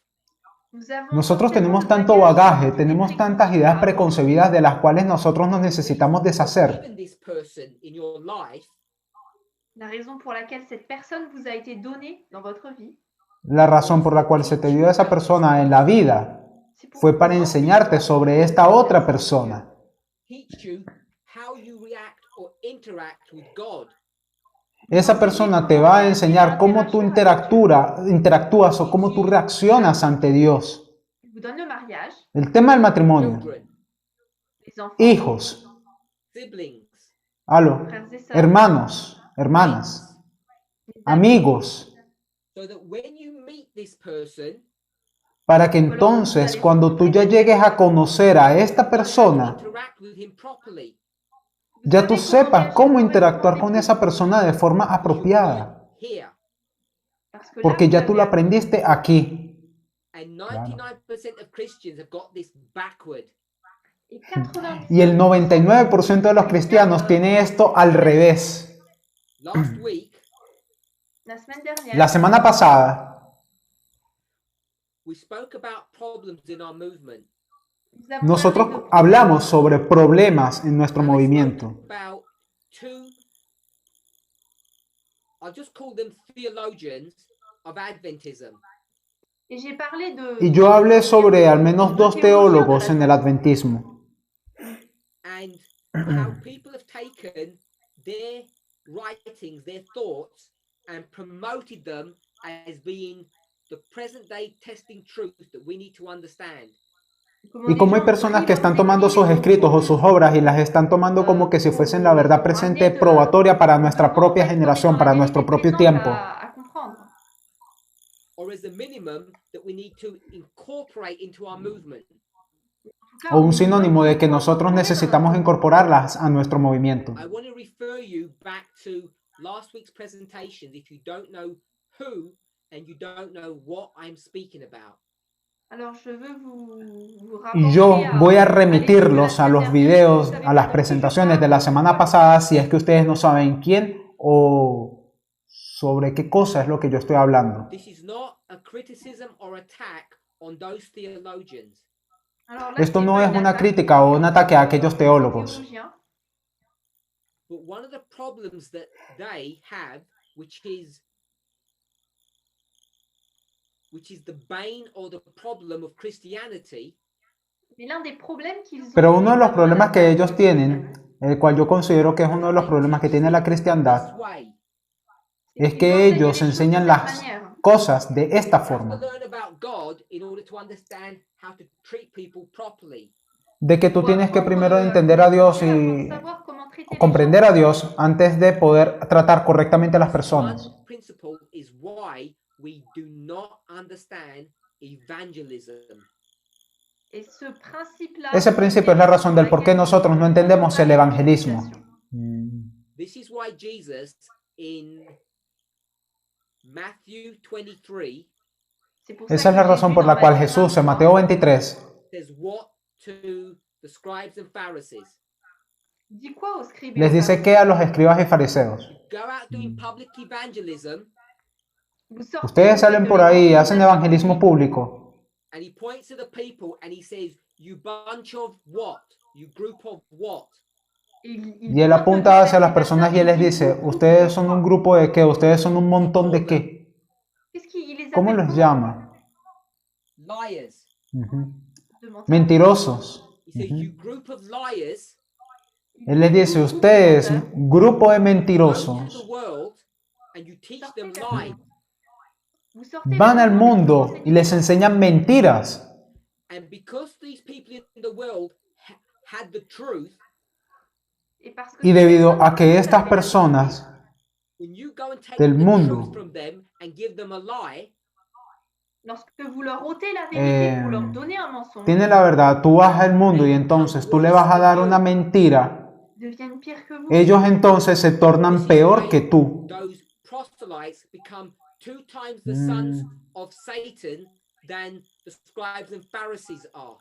Nous avons Nosotros tellement tenemos de tanto bagages, bagaje, des tenemos tantas préconceits ideas à preconcebidas de las cuales nosotros nos necesitamos You've deshacer. given this person in your life La raison pour laquelle cette personne vous a été donnée dans votre vie, La razón por la cual se te dio a esa persona en la vida c'est pour fue vous para enseigner enseñarte sobre esta otra persona. teach you how you react or interact with God. Esa persona te va a enseñar cómo tú interactúas o cómo tú reaccionas ante Dios. Il vous donne le mariage, El tema del matrimonio. Children, les enfants, Hijos, siblings, aló, frères et sœurs, hermanos, hermanas, mates, les amis, amigos, so that when you meet this person, para que entonces cuando tú ya llegues a conocer a esta persona, interact with him properly. vous ya tú savez sepas cómo réagir interactuar con correctement esa persona de forma Because you apropiada, learn here. parce que là, porque vous ya tú lo avez appris. aprendiste aquí. And 99% of Christians have got this backward. Et 99% Y el 99% de los cristianos tiene esto al revés. Last week, La semaine dernière, La semana pasada we spoke about problems in our movement. nous avons nosotros parlé de hablamos sobre problemas en nuestro And I movimiento. spoke about two, I'll just call them theologians of Adventism. Et j'ai parlé de... Y yo hablé sobre al menos dos teólogos en el adventismo. And how people have taken their writings, their thoughts, and promoted them as being the present day testing truth that we need to understand. Y como hay personas que están tomando sus escritos o sus obras y las están tomando como que si fuesen la verdad presente probatoria para nuestra propia generación, para nuestro propio tiempo. À comprendre. Or as a minimum that we need to incorporate into our movement. O un sinónimo de que nosotros necesitamos incorporarlas a nuestro movimiento. I want to refer you back to last week's presentation if you don't know who and you don't know what I'm speaking about. Alors, je veux vous Y yo rapporter voy a l'étude de la remitirlos a semaine los dernière, videos, si vous savez a las pas presentaciones de la semana pasada, si es que ustedes no saben quién o sobre qué cosa es lo que yo estoy hablando. This is not a criticism or attack on those theologians. Alors là, Esto c'est no pas es une una attaque crítica o un ataque a aquellos aux teólogos, théologiens, But one of the problems that they have, which is the bane or the problem of Christianity, mais l'un des problèmes qu'ils ont, pero uno de los problemas que la- ellos tienen, el cual yo considero que es uno de los problemas que tiene la cristiandad, this way. es qu'ils que enseignent ellos les choses de enseñan cette las manière. cosas de esta You have to forma, learn about God in order to understand how to treat people properly. de que tú Pour tienes que apprendre, primero entender a Dios pour y savoir comment traiter les comprender gens. a Dios antes de poder tratar correctamente a las personas. One principle is why we do not understand evangelism. Et ce principe-là, Ese principio es la razón del por qué nosotros no entendemos el evangelismo. This is why Jesus in Matthew 23 C'est pour Esa ça es la que razón Jésus, por dans la cual Matthieu Jesús en 23, Mateo 23 says what to the scribes and Pharisees? dit quoi aux scribes et les aux dice que pharisiens? a los escribas y fariseos: Go out doing public evangelism, Vous sortez, ustedes vous salen faites de por ahí, hacen l'évangélisation evangelismo publique. público, and he points to the people and he says, "You bunch of what? You group of what?" y él apunta hacia las personas y él les dice: ustedes son un grupo de qué, ustedes son un montón de qué. ¿Cómo los llama? Liars. Ujú. De mentir. Mentirosos. He says, Ujú. "You group of liars, Él les dice: ustedes, grupo de go to mentirosos, the world and you teach them lies. Vous sortez van vers al le monde et vous mundo enseignez y les des enseñan mentiras. And because these people in the world had the truth, Et parce que Y ces debido personnes a que avaient la estas vérité, personas when you go and take del the mundo truth from them and give them a lie, lorsque vous leur ôtez la vérité pour leur eh, donner un mensonge, tienen la verdad, tú vas al mundo y entonces tú le vas a dar una mentira, deviennent pires que vous. ellos entonces se this tornan is peor why que tú. those proselytes become 2 times the sons of Satan than the scribes and Pharisees are.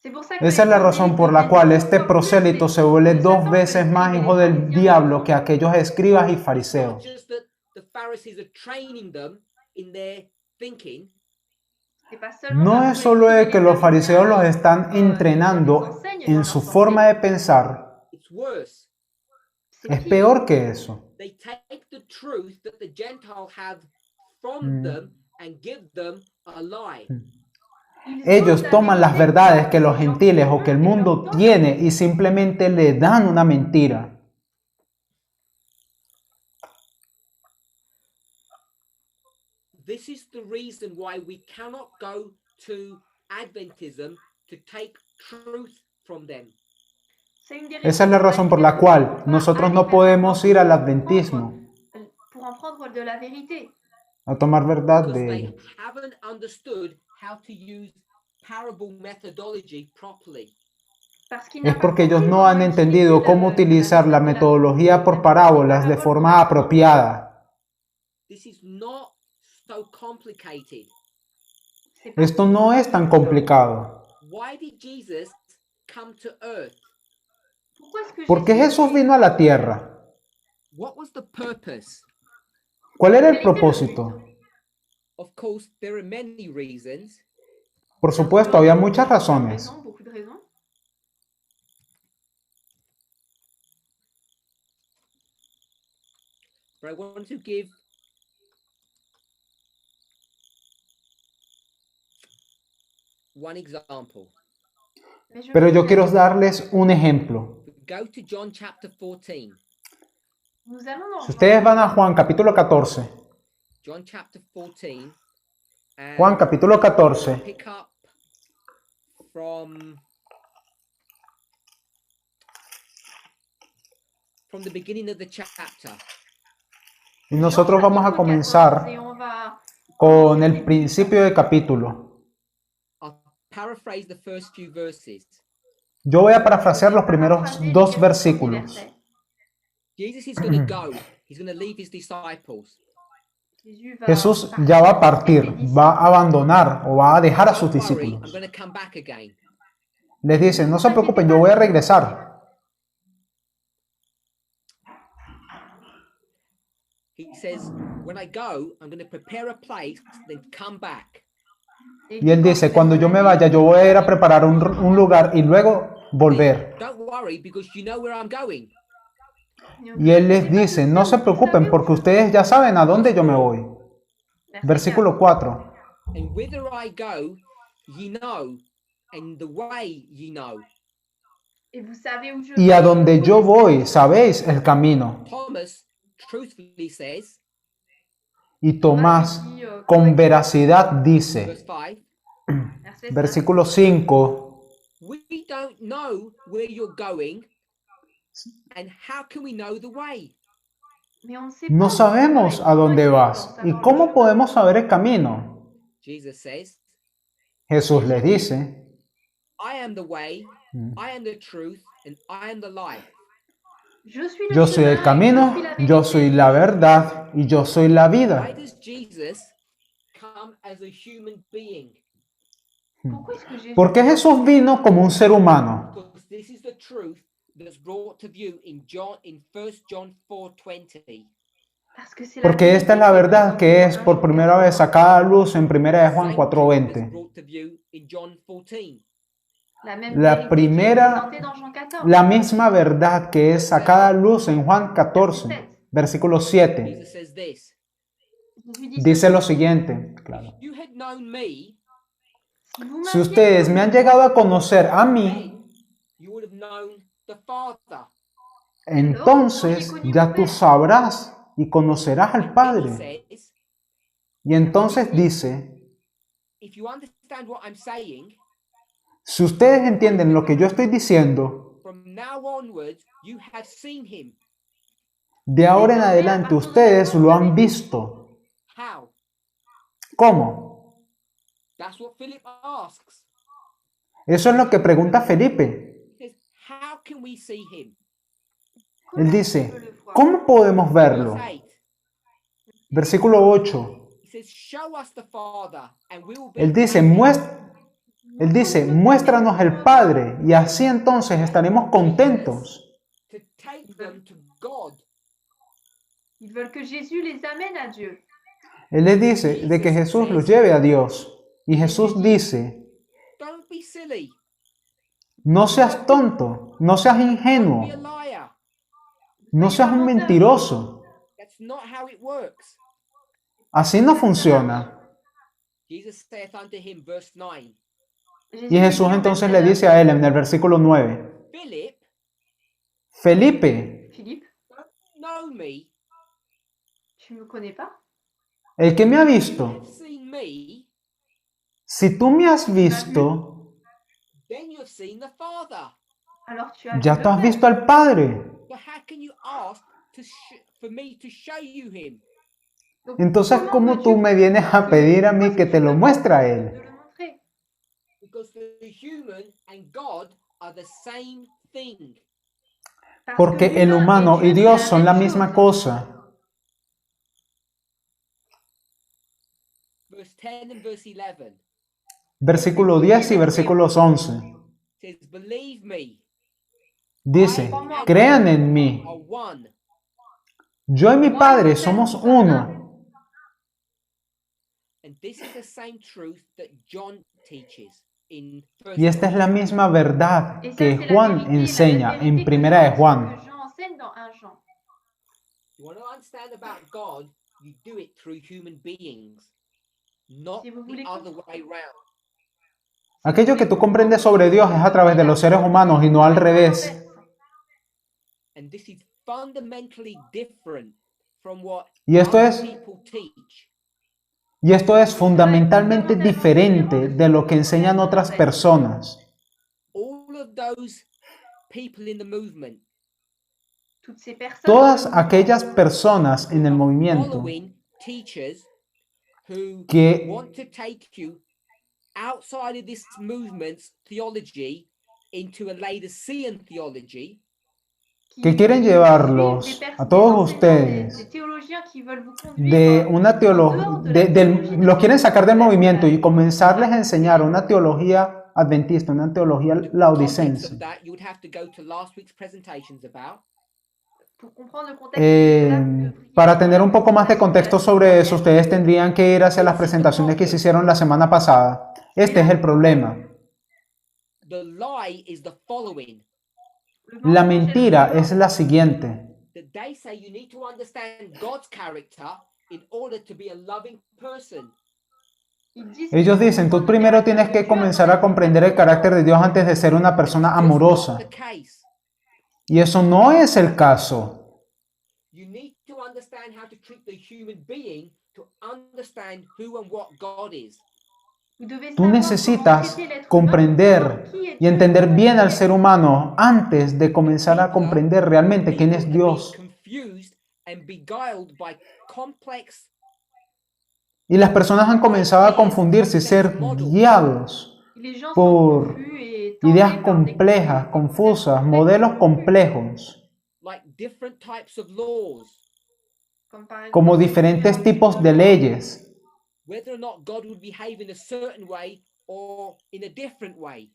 C'est pour ça que Esa es les la razón por la cual prosélytes este deviennent 2 fois prosélito plus se vuelve de 2 Satan que veces les más scribes et hijo les del pharisiens. diablo que aquellos escribas y It's not fariseos. just that the Pharisees are training them in their thinking, C'est pas seulement No parce es que les solo scribes et de que les los fariseos los pharisiens, están les entrenando enseignent en dans su leur forma pensée. de pensar, it's worse. C'est es pire. peor que eso. They take the truth that the Gentile have from them and give them a lie. Ils ôtent Ellos la toman las vérité verdades que les los gentiles o que el et leur mundo donnent la tiene vérité. y simplemente le dan una mentira. This is the reason why we cannot go to Adventism to take truth from them. C'est une des Esa es raisons la pour razón por laquelle la cual on va nosotros aller no vers podemos ir al l'Adventisme adventismo pour en prendre de la vérité. a tomar verdad Because de they ello. haven't understood how to use parable methodology properly. Parce qu'ils Es n'ont pas porque ellos compris no comment han utiliser entendido cómo utilizar la metodología por parábolas de forma apropiada. This is not so complicated. C'est pas Esto no es tan complicado. Why did Jesus come to earth? Pourquoi est-ce que ¿Por qué Jésus Jesús vino a la tierra? What was the purpose? ¿Cuál era el propósito? Of course, there are many reasons, Por supuesto, había muchas razones. raisons, beaucoup de raisons. but I want to give one example. Pero yo quiero darles un ejemplo. Go to John chapter 14. Nous allons dans Si ustedes van a Juan capítulo 14, John chapter 14. And Juan capítulo 14, pick up from the beginning of the chapter. y nosotros vamos a comenzar con el principio del capítulo. I'll paraphrase the first few verses. Yo voy a parafrasear los primeros 2 versículos. Jesus is going to go. He's going to leave his disciples. Jesús ya va a partir, va a abandonar o va a dejar a sus Don't worry, I'm discípulos. going to come back again. Les dice: no se preocupen, yo voy a regresar. He says, when I go, I'm going to prepare a place, then come back. Y él dice: cuando yo me vaya, yo voy a ir a preparar un lugar y luego volver. Don't worry, because you know where I'm going. Y él les dice: no se preocupen porque ustedes ya saben a dónde yo me voy. Versículo 4. And whither I go, ye know, and the way ye know. Y a donde yo voy, sabéis el camino. Thomas truthfully says, Y Tomás con veracidad dice, verse 5, versículo 5, we don't know where you're going, and how can we know the way? no sabemos a dónde vas. ¿Y cómo podemos saber el camino? Jesus says, Jesús le dice, I am the way, I am the truth, and I am the life. yo soy el camino, yo soy la verdad y yo soy la Why vida. does Jesus come as a human being. Pourquoi est-ce que Jésus ¿Por qué Jesús vino como un ser humano? Because this is the truth that's brought to view in 1 John 4:20. Parce que c'est la Porque esta es la verdad que es por primera vez sacada a luz en 1 de Juan Same truth that's 4:20. brought to view in John 14. La même La vérité qui est primera, présentée dans Jean 14. la misma verdad que es sacada a luz en Juan 14, versículo 7. Jesus says this. Jésus dit Dice ceci, lo siguiente, claro. You had known me, si vous Si m'aviez ustedes me han llegado a conocer a mí, then you would have known the Father. entonces ya tú sabrás y conocerás al And then he Padre. says, Y entonces dice, if you understand what I'm saying, si ustedes entienden lo que yo estoy diciendo, from now onwards you have seen him. de ahora en adelante ustedes lo han visto. How? ¿Cómo? That's what Philip asks. Eso es lo que pregunta Felipe. He says, how can we see him? Él dice, ¿cómo podemos verlo? Verse 8. Versículo 8. He says, show us the Father and we will be Él dice, muéstranos el Padre y así entonces estaremos contentos. to take them to God. Ils veulent que Jésus les amène à Dieu. Él les dice de que Jesús los lleve a Dios. Y Jesús dice, Don't be silly. no seas tonto, no seas Don't be a ingenuo, liar. no seas un mentiroso. That's not how it works. Así no funciona. Jesus saith unto him, verse 9, Y Jesús entonces le dice a él en el versículo 9, Philip, Felipe, Philippe, don't you know me? tu ne me connais pas? el que me ha You visto, have seen me, si tú me has visto, then you have seen the Father. Alors tu as ya vu tú le has Père. visto al Padre. So how can you ask for me to show you him? Donc, Entonces, ¿cómo veux-tu tú me vienes a pedir a mí que te lo muestre a de él? le montrer? Because the human and God are the same thing. Parce Porque que el l'humain humano et y Dieu, Dios c'est son la même misma chose. cosa. Verse 10 and verse 11 Versículo 10 y versículos 11. says, believe me, Dice, crean en mí. are one. Yo y mi Padre somos uno. And this is the same truth that John teaches in Y esta es la misma verdad Et ça, que c'est la Juan vérité, la enseña même en vérité que Primera de Jean- Juan. que Jean enseigne dans 1 Jean. You want to understand about God, you do it through human beings, not Si vous the voulez other way round. Aquello que tú comprendes sobre Dios es a través de los seres humanos y no al revés. And this is fundamentally different from what Y esto other es- people teach. Y esto es fundamentalmente diferente de lo que enseñan otras personas. All of those people in the movement Toutes ces personnes Todas dans le mouvement aquellas personas en el are movimiento following teachers who que- want to take you outside of this movement's theology into a Laodicean theology, que quieren suivent llevarlos des a personnes, todos des ustedes des théologiens qui veulent vous conduire de en una dehors teología, de la théologie de los quieren sacar del Jésus. movimiento y comenzarles a enseñar una teología adventista, una teología the context laodicense. of that you would have to go to last week's presentations about. Pour comprendre le contexte de cela, vous devriez- Para tener un poco más de contexto sobre eso, ustedes tendrían que ir hacia las presentaciones que se hicieron la semana pasada. Este es el problema. The lie is the following. Le La mensonge est mentira le es la siguiente. That they say you need to understand God's character in order to be a loving person. Ils disent Ellos que dicen, tú comprendre le primero caractère tienes de que Dieu comenzar a avant comprender el carácter de Dios antes de ser una persona That's just amorosa. not the case. Y eso no es el caso. You need to understand how to treat the human being to understand who and what God is. Vous devez Tú savoir necesitas comment traiter l'être humain comprender pour savoir qui est y Dieu, entender comment bien al il est. ser humano antes de comenzar a comprender realmente quién es People are Dios. being confused and beguiled by complex Y las personas han comenzado a confundirse y ser guiados Et les gens por sont confus et tentés ideas par des complejas, concepts confusas, complexes, modelos complejos, like different types of laws, comme par exemple como les diferentes différents tipos types de lois, leyes, whether or not God would behave in a certain way or in a different way.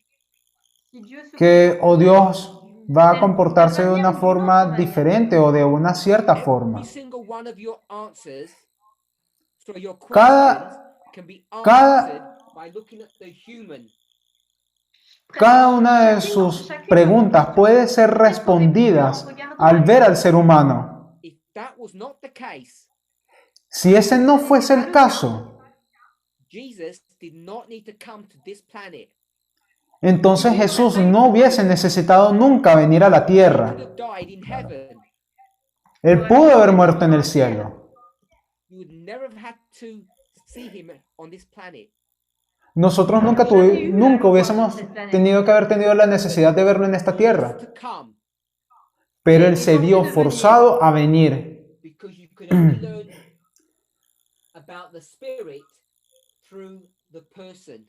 Si Dieu se que o comporte Dios va a d'une comportarse de manière una ou d'une forma autre manière. diferente o de una cierta forma. Every single one of your answers, so your Cada, questions can be answered cada, by looking at the human. cada una de sus preguntas puede ser respondidas al ver al ser humano. If that was not the case, Si ese no fuese el caso, Jesus did not need to come to this planet. entonces Jesús no hubiese necesitado nunca venir a la He could tierra. have died in heaven. Él pudo haber muerto en el cielo. You would never have had to see him on this planet. Nosotros nunca hubiésemos tenido que haber tenido la necesidad de verlo en esta He tierra. was to come Pero Él se vio forzado a venir. because you could only learn about the spirit through the person.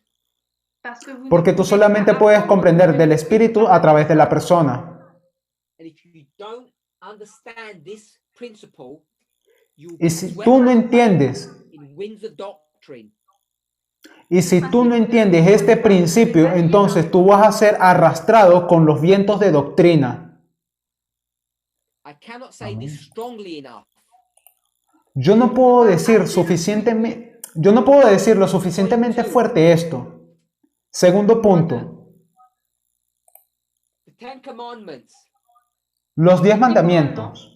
Porque tú solamente puedes comprender del espíritu a través de la persona. And if you don't understand this principle, you'll Y be si swept tú no entiendes, in winds of doctrine. y si tú no entiendes este principio, entonces tú vas a ser arrastrado con los vientos de doctrina. I cannot say this strongly enough. Yo no puedo decir lo suficientemente fuerte esto. Segundo punto, The Ten Commandments, los 10 mandamientos.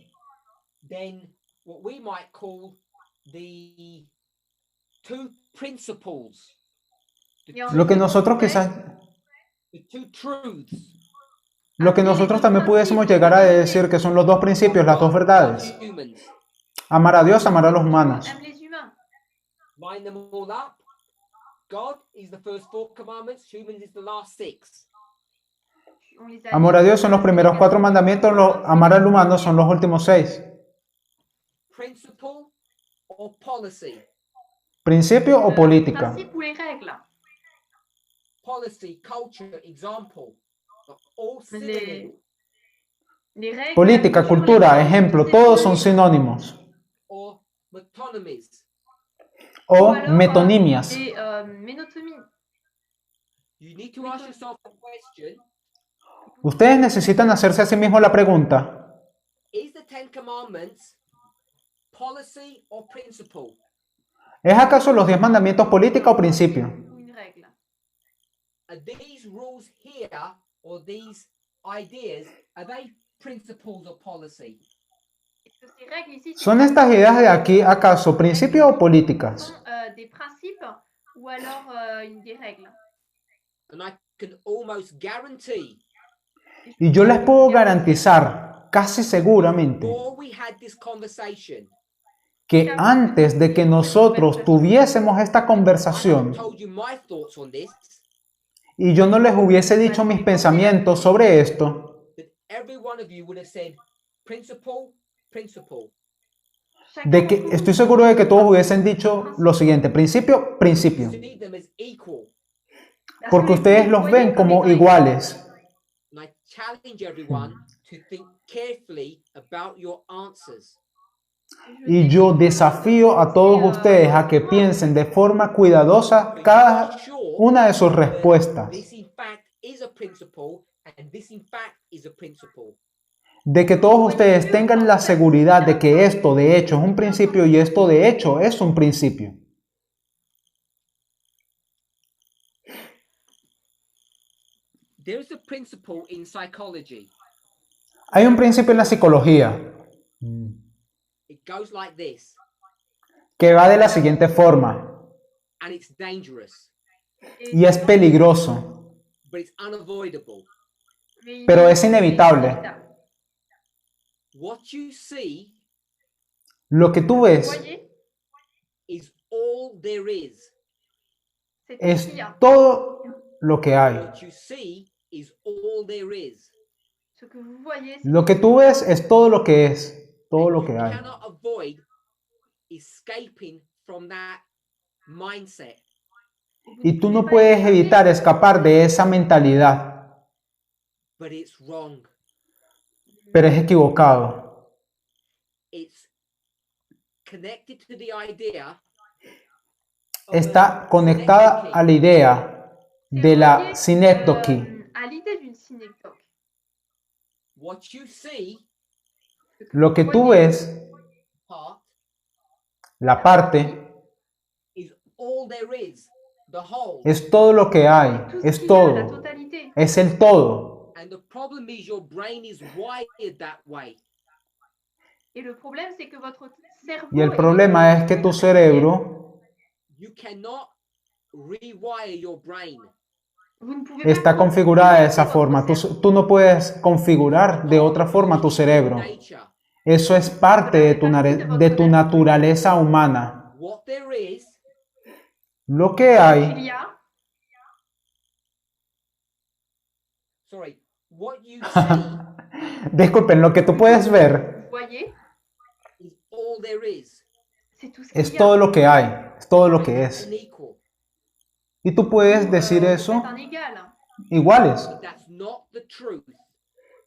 then what we might call the two principles, Lo que nosotros quizás, the two truths. lo que nosotros también pudiésemos llegar a decir que son los dos principios, las dos verdades. Humans. Amar a Dios, amar a los humanos. Aime les humains. Line them all up. God is the first 4 commandments. Humans is the last 6. On les a Amor a Dios son los primeros 4 mandamientos, amar al humano son los últimos 6. Principle or policy? Principio o política. Principe ou les règles. Policy, culture, example. Are all synonyms. Les règles, Política, la culture, cultura, les ejemplo, c'est todos son synonyme. sinónimos. Or metonymies. O alors, metonimias. les ménotomies. You need to ask yourself a question. Ustedes necesitan hacerse a sí mismos la pregunta: Is the Ten Commandments policy or principle? ¿es acaso los 10 mandamientos política o principio? Ou une règle. Are these rules here or these ideas, are they principles or policy? Est-ce que ces règles ici ¿Son estas ideas de aquí acaso principios o políticas? sont des principes ou alors des règles? And I can almost guarantee Y yo les puedo garantizar, casi seguramente, before we had this conversation, que antes de que nosotros tuviésemos esta I conversación told you my thoughts on this, y yo no les hubiese dicho mis pensamientos sobre esto, that every one of you would have said principle, principle. de que estoy seguro de que todos hubiesen dicho lo siguiente: principio, principio, See them as equal. porque ustedes los ven como iguales. And I challenge everyone to think carefully about your answers. Y yo desafío a todos ustedes a que piensen de forma cuidadosa cada una de sus respuestas, This in fact is a principle, and this in fact is a principle. de que todos ustedes tengan la seguridad de que esto de hecho es un principio y esto de hecho es un principio. There is a principle in psychology. Hay un principio en la psicología It goes like this, que va de la siguiente forma, and it's dangerous, y es peligroso, but it's unavoidable. pero es inevitable. What you see Lo que tú ves Voyez, is all there is. c'est tout es ce qu'il y a. todo lo que hay. What you see is all there is. Ce que vous voyez, c'est Lo que tú ves es todo lo que es, todo lo You que hay. cannot avoid escaping from that mindset. Y tú no puedes evitar escapar de esa mentalidad, But it's wrong. pero es equivocado. It's connected to the idea está conectada a la idea C'est de la relié, synecdoche. à l'idée d'une synecdoque. What you see Ce que Lo vous que tú voyez, ves, part la parte, is all there is, the whole. es todo lo que hay, c'est tout ce es qu'il y a, la todo, totalité. es el todo. And the problem is your brain is wired that way. Et le problème, c'est que votre cerveau Y el est problema es que tu de cette manière. cerebro You cannot rewire your brain. Vous ne pouvez pas está configurada de esa forma. votre cerveau. Tú no puedes configurar de otra forma tu cerebro. Nature. Eso es parte de tu naturaleza humana. What there is Lo que Il hay, y a, sorry, what you see disculpen, lo que tú puedes ver vous voyez, is all there is. c'est tout ce es qu'il y a. todo lo que hay, es todo lo que That's es. unequal. Y tú puedes decir Vous eso faites un égal. iguales, But that's not the truth.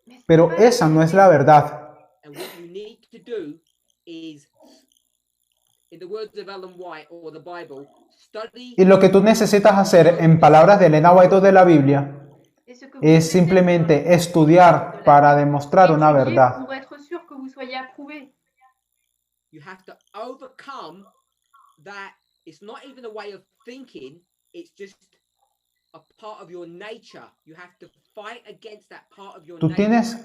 Mais c'est pero pas la esa no es vérité. la verdad. And what you need to do is, in the words of Ellen White or the Bible, study. Y lo que tú necesitas hacer, en palabras de Elena White o de la Biblia, Et ce que vous es devez simplemente estudiar para demostrar una étudier verdad. pour être sûr que vous soyez approuvé. You have to overcome that. It's not even a way of thinking, it's just a part of your nature. You have to fight against that part of your Tú nature.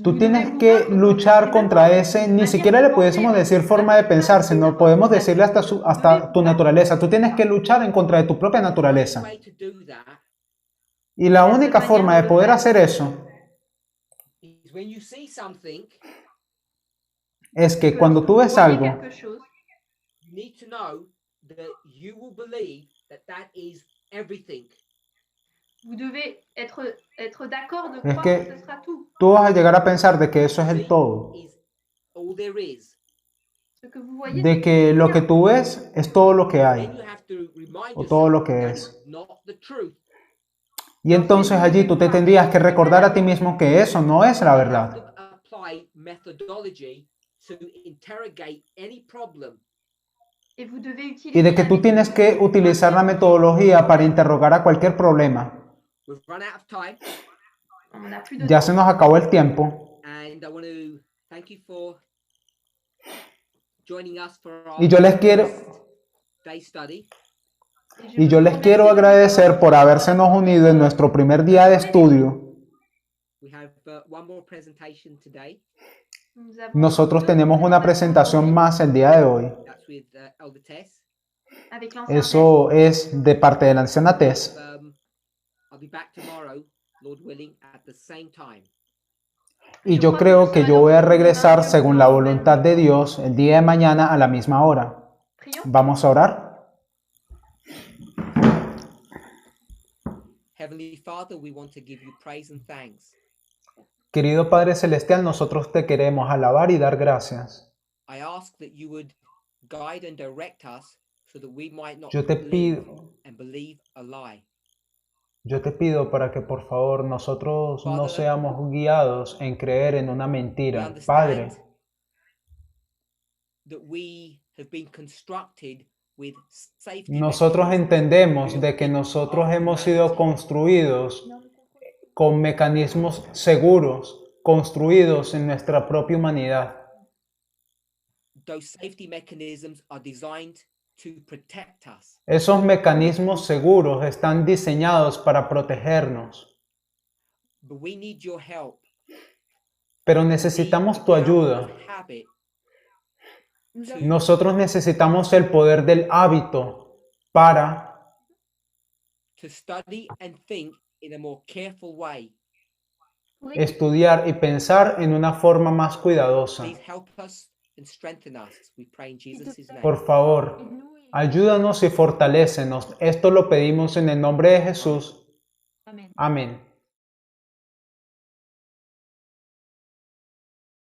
Tú Vous tienes devez que vous battre luchar contre contra cette ese, ni manière siquiera de le pudiésemos penser, decir forma de pensar, sino podemos decirle hasta, Vous hasta devez tu vous naturaleza. Tú tienes que luchar en contra de tu propia The only naturaleza. way to do that Y la La seule única manière forma de de le poder faire, hacer eso is when you see something, es que que cuando lorsque tú vous ves voyez algo, quelque chose, you need to know that you will believe that that is everything. vous devez être d'accord de Es croire que- que ce sera tout. tú vas a llegar a pensar de que eso es el See todo. is all there is. Ce que vous voyez, De c'est que tout lo ce que qu'il y a. tú ves es todo lo que Then hay. you have to remind O todo lo yourself que that es. is not the truth. Y entonces allí tú te tendrías que recordar a ti mismo que eso no es la You have verdad. to apply methodology to interrogate any problem. Et vous devez utiliser Y de que la tú tienes que méthodologie pour utilizar la metodología para interrogar a cualquier problema. We've run out of time, On n'a plus de Ya temps. se nos acabó el tiempo. and I want to thank you for joining us for our Y yo les quiero, day study. y yo les quiero agradecer por habérsenos unido en nuestro primer día de estudio. We have one more presentation today. Nous avons Nosotros deux tenemos una présentations presentación más el día de hoy. That's with Elder Tess. avec l'ancien Eso es de parte de la anciana Tess. I'll be back tomorrow, Lord willing, at the same time. Y yo creo que yo voy a regresar según la voluntad de Dios el día de mañana a la misma hora. Prions. Vamos a orar. Heavenly Father, we want to give you praise and thanks. Querido Padre Celestial, nosotros te queremos alabar y dar gracias. I ask that you would guide and direct us so that we might not Yo te live pido, and believe a lie. yo te pido para que por favor nosotros no seamos guiados en creer en una We mentira. understand Padre, that we have been constructed with safety nosotros mechanisms entendemos de que built nosotros into our hemos sido humanity. construidos con mecanismos seguros, construidos en nuestra propia humanidad. Those safety mechanisms are designed to protect us. Esos mecanismos seguros están diseñados para protegernos, But we need your help. pero necesitamos tu ayuda. Habit Nous to avons Nosotros necesitamos el poder del hábito para study and think in a more careful way. estudiar y pensar en una forma más cuidadosa. Please help us and strengthen us. We pray in Jesus' name. Por favor, ayúdanos y fortalécenos. Esto lo pedimos en el nombre de Jesús. Amen. Amén.